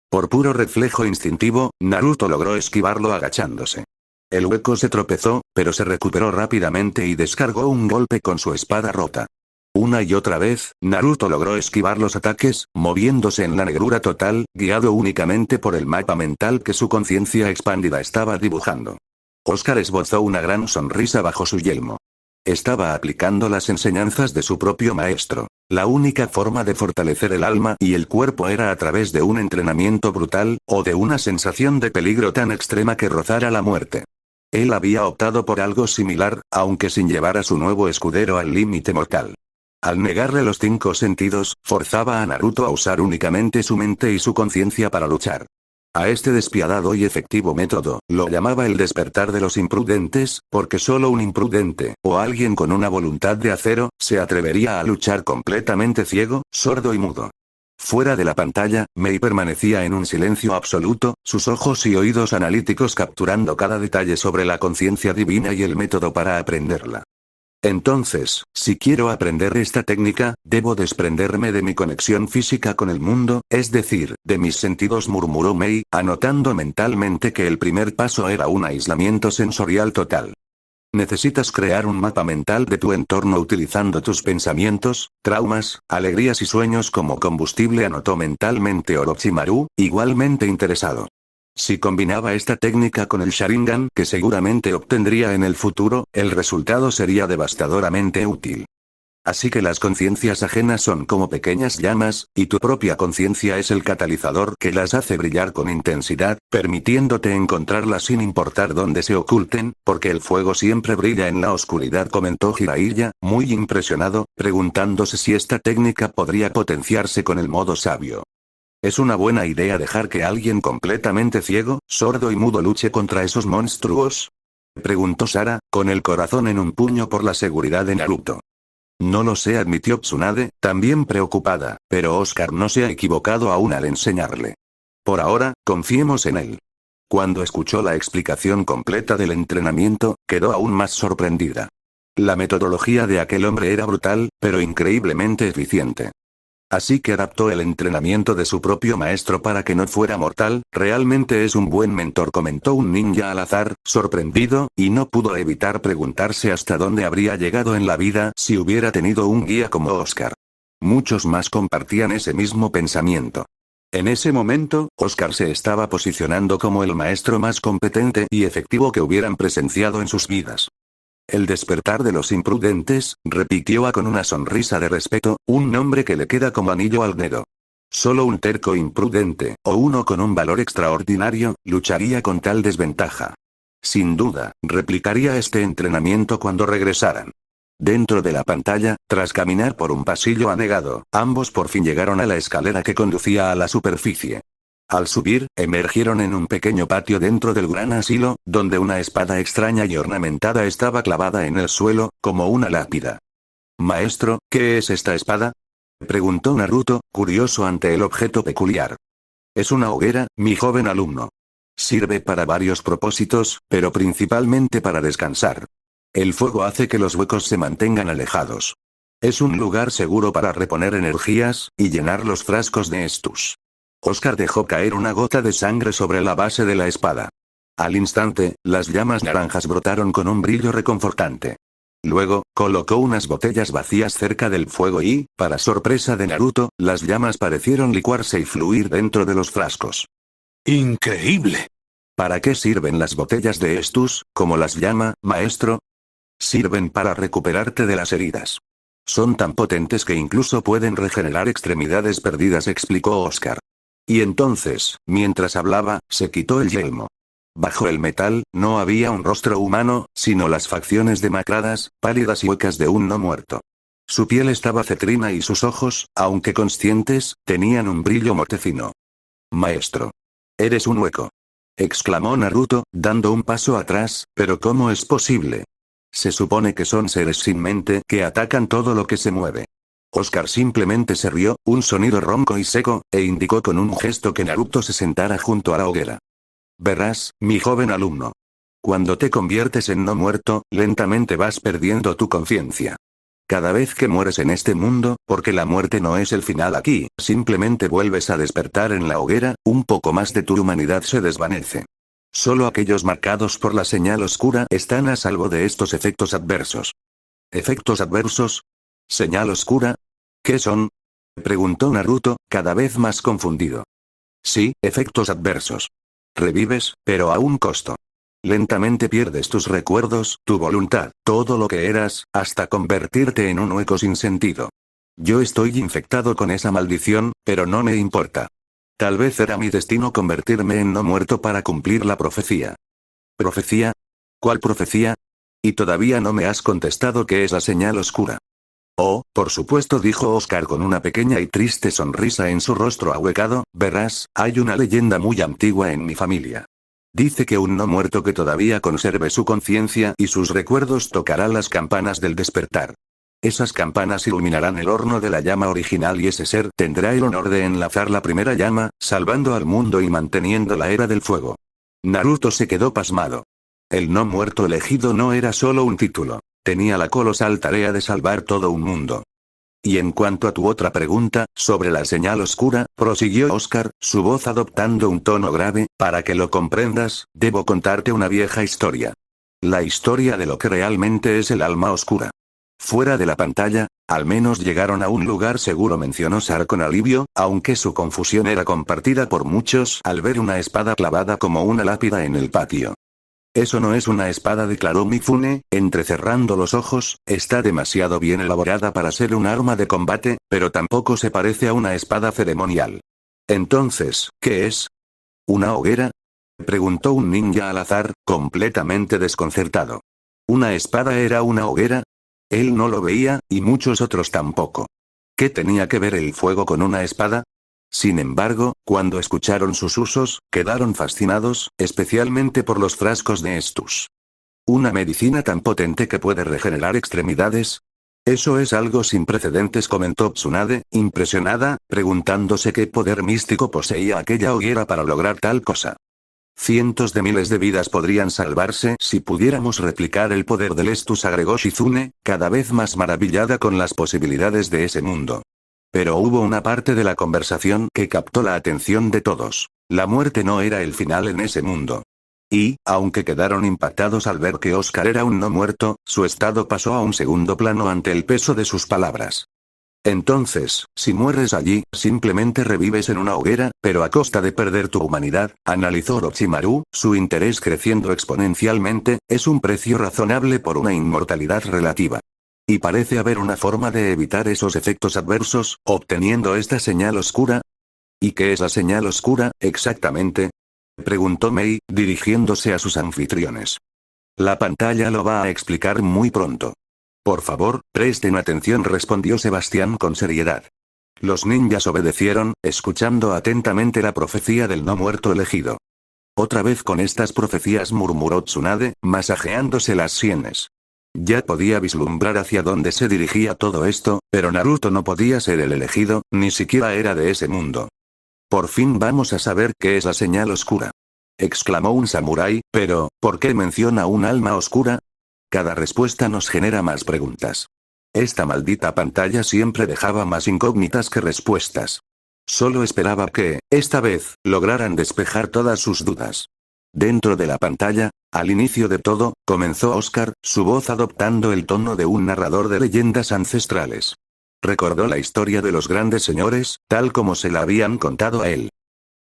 Por puro reflejo instintivo, Naruto logró esquivarlo agachándose. El hueco se tropezó, pero se recuperó rápidamente y descargó un golpe con su espada rota. Una y otra vez, Naruto logró esquivar los ataques, moviéndose en la negrura total, guiado únicamente por el mapa mental que su conciencia expandida estaba dibujando. Oscar esbozó una gran sonrisa bajo su yelmo. Estaba aplicando las enseñanzas de su propio maestro. La única forma de fortalecer el alma y el cuerpo era a través de un entrenamiento brutal, o de una sensación de peligro tan extrema que rozara la muerte. Él había optado por algo similar, aunque sin llevar a su nuevo escudero al límite mortal. Al negarle los 5 sentidos, forzaba a Naruto a usar únicamente su mente y su conciencia para luchar. A este despiadado y efectivo método, lo llamaba el despertar de los imprudentes, porque solo un imprudente, o alguien con una voluntad de acero, se atrevería a luchar completamente ciego, sordo y mudo. Fuera de la pantalla, Mei permanecía en un silencio absoluto, sus ojos y oídos analíticos capturando cada detalle sobre la conciencia divina y el método para aprenderla. Entonces, si quiero aprender esta técnica, debo desprenderme de mi conexión física con el mundo, es decir, de mis sentidos, murmuró Mei, anotando mentalmente que el primer paso era un aislamiento sensorial total. Necesitas crear un mapa mental de tu entorno utilizando tus pensamientos, traumas, alegrías y sueños como combustible, anotó mentalmente Orochimaru, igualmente interesado. Si combinaba esta técnica con el Sharingan que seguramente obtendría en el futuro, el resultado sería devastadoramente útil. Así que las conciencias ajenas son como pequeñas llamas, y tu propia conciencia es el catalizador que las hace brillar con intensidad, permitiéndote encontrarlas sin importar dónde se oculten, porque el fuego siempre brilla en la oscuridad, comentó Jiraiya, muy impresionado, preguntándose si esta técnica podría potenciarse con el modo sabio. ¿Es una buena idea dejar que alguien completamente ciego, sordo y mudo luche contra esos monstruos? Preguntó Sara, con el corazón en un puño por la seguridad de Naruto. No lo sé, admitió Tsunade, también preocupada, pero Oscar no se ha equivocado aún al enseñarle. Por ahora, confiemos en él. Cuando escuchó la explicación completa del entrenamiento, quedó aún más sorprendida. La metodología de aquel hombre era brutal, pero increíblemente eficiente. Así que adaptó el entrenamiento de su propio maestro para que no fuera mortal. Realmente es un buen mentor, comentó un ninja al azar, sorprendido, y no pudo evitar preguntarse hasta dónde habría llegado en la vida si hubiera tenido un guía como Oscar. Muchos más compartían ese mismo pensamiento. En ese momento, Oscar se estaba posicionando como el maestro más competente y efectivo que hubieran presenciado en sus vidas. El despertar de los imprudentes, repitió A con una sonrisa de respeto, un nombre que le queda como anillo al dedo. Solo un terco imprudente, o uno con un valor extraordinario, lucharía con tal desventaja. Sin duda, replicaría este entrenamiento cuando regresaran. Dentro de la pantalla, tras caminar por un pasillo anegado, ambos por fin llegaron a la escalera que conducía a la superficie. Al subir, emergieron en un pequeño patio dentro del gran asilo, donde una espada extraña y ornamentada estaba clavada en el suelo, como una lápida. «Maestro, ¿qué es esta espada?», preguntó Naruto, curioso ante el objeto peculiar. Es una hoguera, mi joven alumno. Sirve para varios propósitos, pero principalmente para descansar. El fuego hace que los huecos se mantengan alejados. Es un lugar seguro para reponer energías, y llenar los frascos de estus. Oscar dejó caer una gota de sangre sobre la base de la espada. Al instante, las llamas naranjas brotaron con un brillo reconfortante. Luego, colocó unas botellas vacías cerca del fuego y, para sorpresa de Naruto, las llamas parecieron licuarse y fluir dentro de los frascos. ¡Increíble! ¿Para qué sirven las botellas de estus, como las llama, maestro? Sirven para recuperarte de las heridas. Son tan potentes que incluso pueden regenerar extremidades perdidas, explicó Oscar. Y entonces, mientras hablaba, se quitó el yelmo. Bajo el metal, no había un rostro humano, sino las facciones demacradas, pálidas y huecas de un no muerto. Su piel estaba cetrina y sus ojos, aunque conscientes, tenían un brillo mortecino. Maestro. Eres un hueco. Exclamó Naruto, dando un paso atrás, pero ¿cómo es posible? Se supone que son seres sin mente que atacan todo lo que se mueve. Oscar simplemente se rió, un sonido ronco y seco, e indicó con un gesto que Naruto se sentara junto a la hoguera. Verás, mi joven alumno. Cuando te conviertes en no muerto, lentamente vas perdiendo tu conciencia. Cada vez que mueres en este mundo, porque la muerte no es el final aquí, simplemente vuelves a despertar en la hoguera, un poco más de tu humanidad se desvanece. Solo aquellos marcados por la señal oscura están a salvo de estos efectos adversos. ¿Efectos adversos? ¿Señal oscura? ¿Qué son? Preguntó Naruto, cada vez más confundido. Sí, efectos adversos. Revives, pero a un costo. Lentamente pierdes tus recuerdos, tu voluntad, todo lo que eras, hasta convertirte en un hueco sin sentido. Yo estoy infectado con esa maldición, pero no me importa. Tal vez era mi destino convertirme en no muerto para cumplir la profecía. ¿Profecía? ¿Cuál profecía? Y todavía no me has contestado qué es la señal oscura. Oh, por supuesto, dijo Oscar con una pequeña y triste sonrisa en su rostro ahuecado, verás, hay una leyenda muy antigua en mi familia. Dice que un no muerto que todavía conserve su conciencia y sus recuerdos tocará las campanas del despertar. Esas campanas iluminarán el horno de la llama original y ese ser tendrá el honor de enlazar la primera llama, salvando al mundo y manteniendo la era del fuego. Naruto se quedó pasmado. El no muerto elegido no era solo un título. Tenía la colosal tarea de salvar todo un mundo. Y en cuanto a tu otra pregunta, sobre la señal oscura, prosiguió Oscar, su voz adoptando un tono grave, para que lo comprendas, debo contarte una vieja historia. La historia de lo que realmente es el alma oscura. Fuera de la pantalla, al menos llegaron a un lugar seguro, mencionó Sar con alivio, aunque su confusión era compartida por muchos al ver una espada clavada como una lápida en el patio. Eso no es una espada, declaró Mifune, entrecerrando los ojos, está demasiado bien elaborada para ser un arma de combate, pero tampoco se parece a una espada ceremonial. Entonces, ¿qué es? ¿Una hoguera? Preguntó un ninja al azar, completamente desconcertado. ¿Una espada era una hoguera? Él no lo veía, y muchos otros tampoco. ¿Qué tenía que ver el fuego con una espada? Sin embargo, cuando escucharon sus usos, quedaron fascinados, especialmente por los frascos de estus. ¿Una medicina tan potente que puede regenerar extremidades? Eso es algo sin precedentes, comentó Tsunade, impresionada, preguntándose qué poder místico poseía aquella hoguera para lograr tal cosa. Cientos de miles de vidas podrían salvarse si pudiéramos replicar el poder del estus, agregó Shizune, cada vez más maravillada con las posibilidades de ese mundo. Pero hubo una parte de la conversación que captó la atención de todos. La muerte no era el final en ese mundo. Y, aunque quedaron impactados al ver que Oscar era un no muerto, su estado pasó a un segundo plano ante el peso de sus palabras. Entonces, si mueres allí, simplemente revives en una hoguera, pero a costa de perder tu humanidad, analizó Orochimaru, su interés creciendo exponencialmente, es un precio razonable por una inmortalidad relativa. Y parece haber una forma de evitar esos efectos adversos, obteniendo esta señal oscura. ¿Y qué es la señal oscura, exactamente? Preguntó Mei, dirigiéndose a sus anfitriones. La pantalla lo va a explicar muy pronto. Por favor, presten atención, respondió Sebastián con seriedad. Los ninjas obedecieron, escuchando atentamente la profecía del no muerto elegido. Otra vez con estas profecías, murmuró Tsunade, masajeándose las sienes. Ya podía vislumbrar hacia dónde se dirigía todo esto, pero Naruto no podía ser el elegido, ni siquiera era de ese mundo. Por fin vamos a saber qué es la señal oscura. Exclamó un samurái, pero, ¿por qué menciona un alma oscura? Cada respuesta nos genera más preguntas. Esta maldita pantalla siempre dejaba más incógnitas que respuestas. Solo esperaba que, esta vez, lograran despejar todas sus dudas. Dentro de la pantalla, al inicio de todo, comenzó Oscar, su voz adoptando el tono de un narrador de leyendas ancestrales. Recordó la historia de los grandes señores, tal como se la habían contado a él.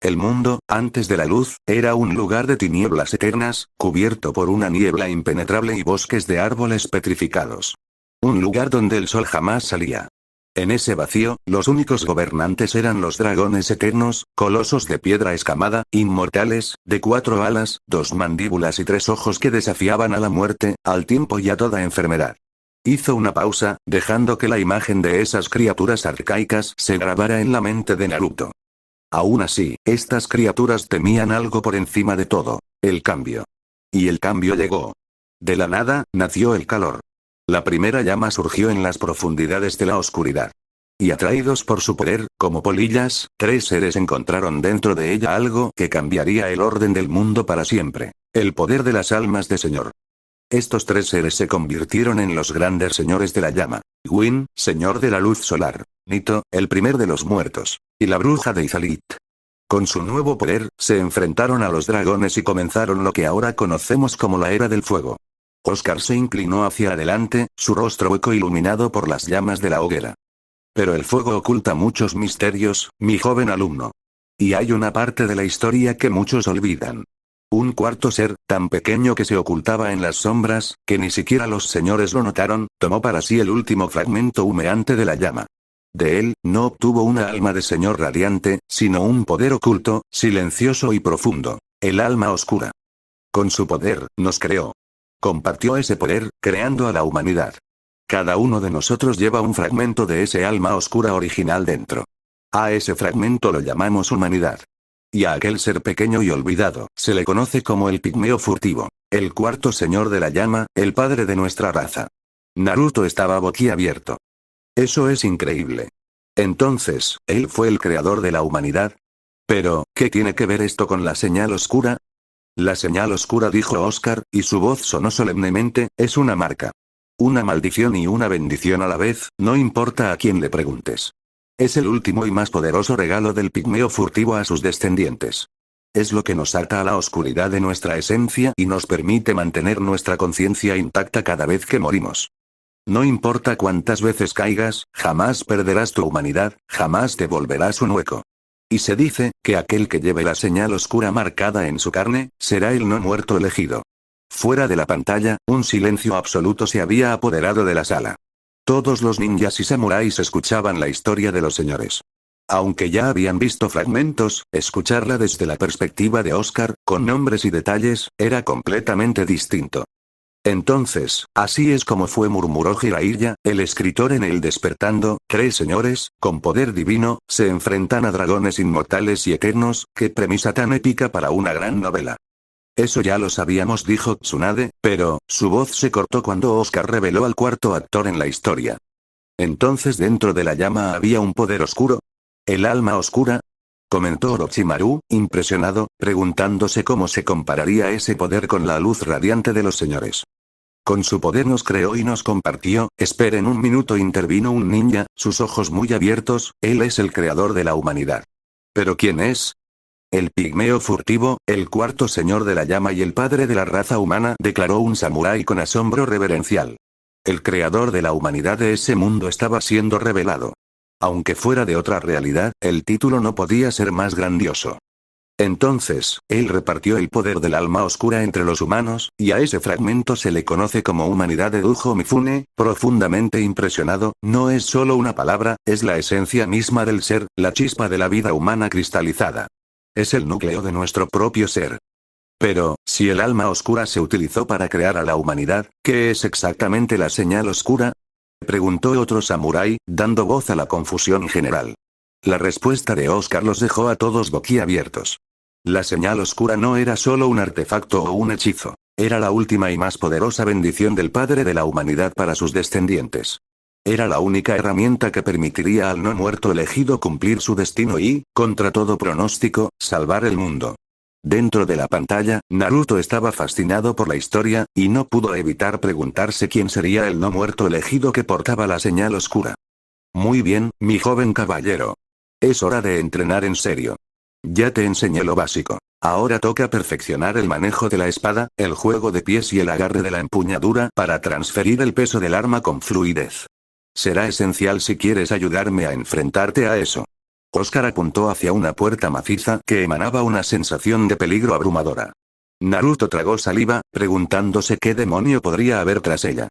El mundo, antes de la luz, era un lugar de tinieblas eternas, cubierto por una niebla impenetrable y bosques de árboles petrificados. Un lugar donde el sol jamás salía. En ese vacío, los únicos gobernantes eran los dragones eternos, colosos de piedra escamada, inmortales, de 4 alas, 2 mandíbulas y 3 ojos que desafiaban a la muerte, al tiempo y a toda enfermedad. Hizo una pausa, dejando que la imagen de esas criaturas arcaicas se grabara en la mente de Naruto. Aún así, estas criaturas temían algo por encima de todo: el cambio. Y el cambio llegó. De la nada, nació el calor. La primera llama surgió en las profundidades de la oscuridad. Y atraídos por su poder, como polillas, 3 seres encontraron dentro de ella algo que cambiaría el orden del mundo para siempre: el poder de las almas de Señor. Estos 3 seres se convirtieron en los grandes señores de la llama: Win, señor de la luz solar; Nito, el primer de los muertos; y la bruja de Izalit. Con su nuevo poder, se enfrentaron a los dragones y comenzaron lo que ahora conocemos como la Era del Fuego. Oscar se inclinó hacia adelante, su rostro hueco iluminado por las llamas de la hoguera. Pero el fuego oculta muchos misterios, mi joven alumno. Y hay una parte de la historia que muchos olvidan. Un cuarto ser, tan pequeño que se ocultaba en las sombras, que ni siquiera los señores lo notaron, tomó para sí el último fragmento humeante de la llama. De él, no obtuvo una alma de señor radiante, sino un poder oculto, silencioso y profundo: el alma oscura. Con su poder, nos creó. Compartió ese poder, creando a la humanidad. Cada uno de nosotros lleva un fragmento de ese alma oscura original dentro. A ese fragmento lo llamamos humanidad. Y a aquel ser pequeño y olvidado, se le conoce como el pigmeo furtivo, el cuarto señor de la llama, el padre de nuestra raza. Naruto estaba boquiabierto. Eso es increíble. Entonces, ¿él fue el creador de la humanidad? Pero, ¿qué tiene que ver esto con la señal oscura? La señal oscura, dijo Oscar, y su voz sonó solemnemente, es una marca. Una maldición y una bendición a la vez, no importa a quién le preguntes. Es el último y más poderoso regalo del pigmeo furtivo a sus descendientes. Es lo que nos ata a la oscuridad de nuestra esencia y nos permite mantener nuestra conciencia intacta cada vez que morimos. No importa cuántas veces caigas, jamás perderás tu humanidad, jamás te volverás un hueco. Y se dice, que aquel que lleve la señal oscura marcada en su carne, será el no muerto elegido. Fuera de la pantalla, un silencio absoluto se había apoderado de la sala. Todos los ninjas y samuráis escuchaban la historia de los señores. Aunque ya habían visto fragmentos, escucharla desde la perspectiva de Oscar, con nombres y detalles, era completamente distinto. Entonces, así es como fue, murmuró Jiraiya, el escritor en el Despertando: 3 señores, con poder divino, se enfrentan a dragones inmortales y eternos, qué premisa tan épica para una gran novela. Eso ya lo sabíamos, dijo Tsunade, pero, su voz se cortó cuando Oscar reveló al cuarto actor en la historia. Entonces dentro de la llama había un poder oscuro. ¿El alma oscura? Comentó Orochimaru, impresionado, preguntándose cómo se compararía ese poder con la luz radiante de los señores. Con su poder nos creó y nos compartió. Esperen un minuto, intervino un ninja, sus ojos muy abiertos, él es el creador de la humanidad. ¿Pero quién es? El pigmeo furtivo, el cuarto señor de la llama y el padre de la raza humana, declaró un samurái con asombro reverencial. El creador de la humanidad de ese mundo estaba siendo revelado. Aunque fuera de otra realidad, el título no podía ser más grandioso. Entonces, él repartió el poder del alma oscura entre los humanos, y a ese fragmento se le conoce como humanidad, dedujo Mifune, profundamente impresionado. No es solo una palabra, es la esencia misma del ser, la chispa de la vida humana cristalizada. Es el núcleo de nuestro propio ser. Pero, si el alma oscura se utilizó para crear a la humanidad, ¿qué es exactamente la señal oscura?, preguntó otro samurái, dando voz a la confusión general. La respuesta de Oscar los dejó a todos boquiabiertos. La señal oscura no era solo un artefacto o un hechizo, era la última y más poderosa bendición del Padre de la humanidad para sus descendientes. Era la única herramienta que permitiría al no muerto elegido cumplir su destino y, contra todo pronóstico, salvar el mundo. Dentro de la pantalla, Naruto estaba fascinado por la historia, y no pudo evitar preguntarse quién sería el no muerto elegido que portaba la señal oscura. Muy bien, mi joven caballero. Es hora de entrenar en serio. Ya te enseñé lo básico. Ahora toca perfeccionar el manejo de la espada, el juego de pies y el agarre de la empuñadura para transferir el peso del arma con fluidez. Será esencial si quieres ayudarme a enfrentarte a eso. Oscar apuntó hacia una puerta maciza que emanaba una sensación de peligro abrumadora. Naruto tragó saliva, preguntándose qué demonio podría haber tras ella.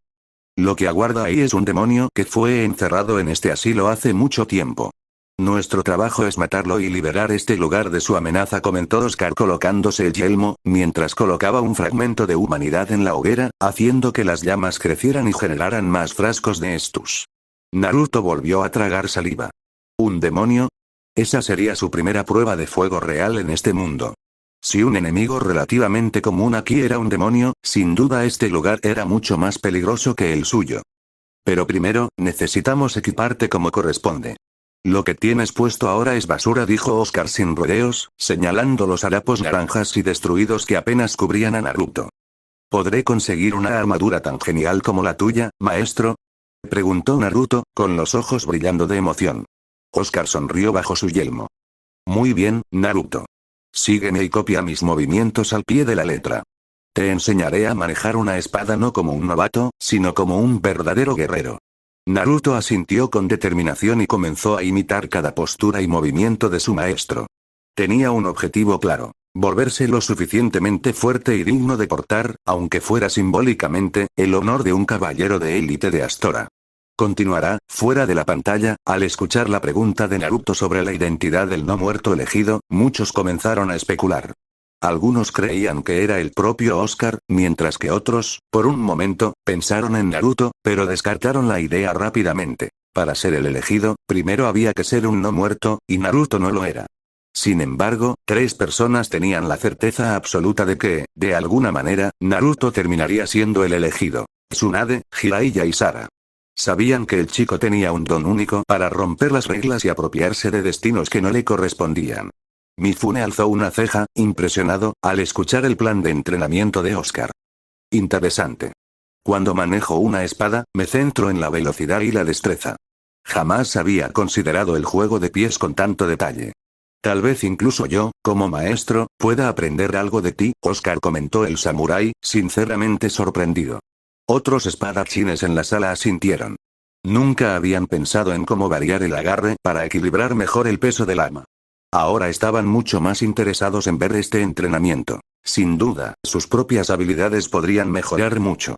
Lo que aguarda ahí es un demonio que fue encerrado en este asilo hace mucho tiempo. Nuestro trabajo es matarlo y liberar este lugar de su amenaza, comentó Oscar colocándose el yelmo, mientras colocaba un fragmento de humanidad en la hoguera, haciendo que las llamas crecieran y generaran más frascos de estus. Naruto volvió a tragar saliva. ¿Un demonio? Esa sería su primera prueba de fuego real en este mundo. Si un enemigo relativamente común aquí era un demonio, sin duda este lugar era mucho más peligroso que el suyo. Pero primero, necesitamos equiparte como corresponde. Lo que tienes puesto ahora es basura, dijo Oscar sin rodeos, señalando los harapos naranjas y destruidos que apenas cubrían a Naruto. ¿Podré conseguir una armadura tan genial como la tuya, maestro? Preguntó Naruto, con los ojos brillando de emoción. Oscar sonrió bajo su yelmo. Muy bien, Naruto. Sígueme y copia mis movimientos al pie de la letra. Te enseñaré a manejar una espada no como un novato, sino como un verdadero guerrero. Naruto asintió con determinación y comenzó a imitar cada postura y movimiento de su maestro. Tenía un objetivo claro: volverse lo suficientemente fuerte y digno de portar, aunque fuera simbólicamente, el honor de un caballero de élite de Astora. Continuará, fuera de la pantalla. Al escuchar la pregunta de Naruto sobre la identidad del no muerto elegido, muchos comenzaron a especular. Algunos creían que era el propio Oscar, mientras que otros, por un momento, pensaron en Naruto, pero descartaron la idea rápidamente. Para ser el elegido, primero había que ser un no muerto, y Naruto no lo era. Sin embargo, 3 personas tenían la certeza absoluta de que, de alguna manera, Naruto terminaría siendo el elegido: Tsunade, Jiraiya y Sara. Sabían que el chico tenía un don único para romper las reglas y apropiarse de destinos que no le correspondían. Mifune alzó una ceja, impresionado, al escuchar el plan de entrenamiento de Oscar. Interesante. Cuando manejo una espada, me centro en la velocidad y la destreza. Jamás había considerado el juego de pies con tanto detalle. Tal vez incluso yo, como maestro, pueda aprender algo de ti, Oscar, comentó el samurái, sinceramente sorprendido. Otros espadachines en la sala asintieron. Nunca habían pensado en cómo variar el agarre para equilibrar mejor el peso del arma. Ahora estaban mucho más interesados en ver este entrenamiento. Sin duda, sus propias habilidades podrían mejorar mucho.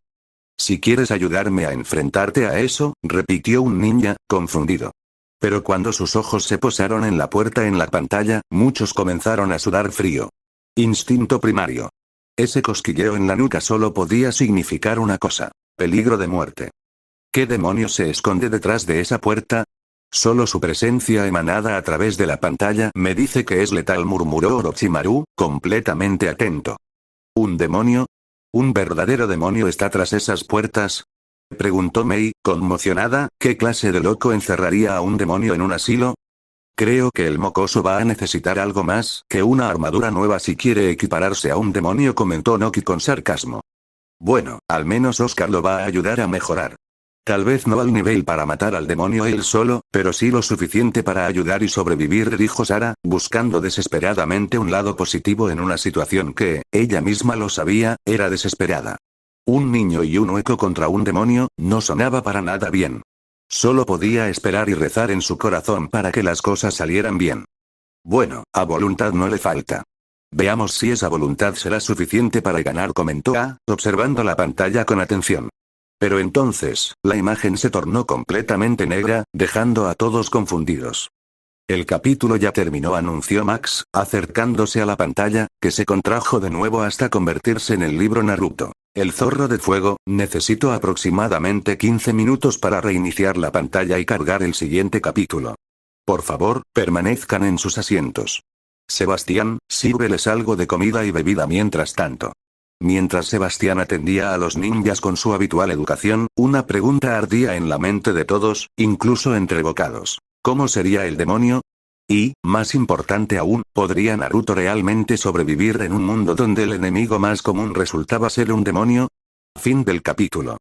Si quieres ayudarme a enfrentarte a eso, repitió un ninja, confundido. Pero cuando sus ojos se posaron en la puerta en la pantalla, muchos comenzaron a sudar frío. Instinto primario. Ese cosquilleo en la nuca solo podía significar una cosa: peligro de muerte. ¿Qué demonios se esconde detrás de esa puerta? Solo su presencia emanada a través de la pantalla me dice que es letal, murmuró Orochimaru, completamente atento. ¿Un demonio? ¿Un verdadero demonio está tras esas puertas? Preguntó Mei, conmocionada. ¿Qué clase de loco encerraría a un demonio en un asilo? Creo que el mocoso va a necesitar algo más que una armadura nueva si quiere equipararse a un demonio, comentó Noki con sarcasmo. Bueno, al menos Oscar lo va a ayudar a mejorar. Tal vez no al nivel para matar al demonio él solo, pero sí lo suficiente para ayudar y sobrevivir, dijo Sara, buscando desesperadamente un lado positivo en una situación que, ella misma lo sabía, era desesperada. Un niño y un hueco contra un demonio, no sonaba para nada bien. Solo podía esperar y rezar en su corazón para que las cosas salieran bien. Bueno, a voluntad no le falta. Veamos si esa voluntad será suficiente para ganar, comentó A, observando la pantalla con atención. Pero entonces, la imagen se tornó completamente negra, dejando a todos confundidos. El capítulo ya terminó, anunció Max, acercándose a la pantalla, que se contrajo de nuevo hasta convertirse en el libro Naruto. El zorro de fuego, necesito aproximadamente 15 minutos para reiniciar la pantalla y cargar el siguiente capítulo. Por favor, permanezcan en sus asientos. Sebastián, sírveles algo de comida y bebida mientras tanto. Mientras Sebastián atendía a los ninjas con su habitual educación, una pregunta ardía en la mente de todos, incluso entre bocados. ¿Cómo sería el demonio? Y, más importante aún, ¿podría Naruto realmente sobrevivir en un mundo donde el enemigo más común resultaba ser un demonio? Fin del capítulo.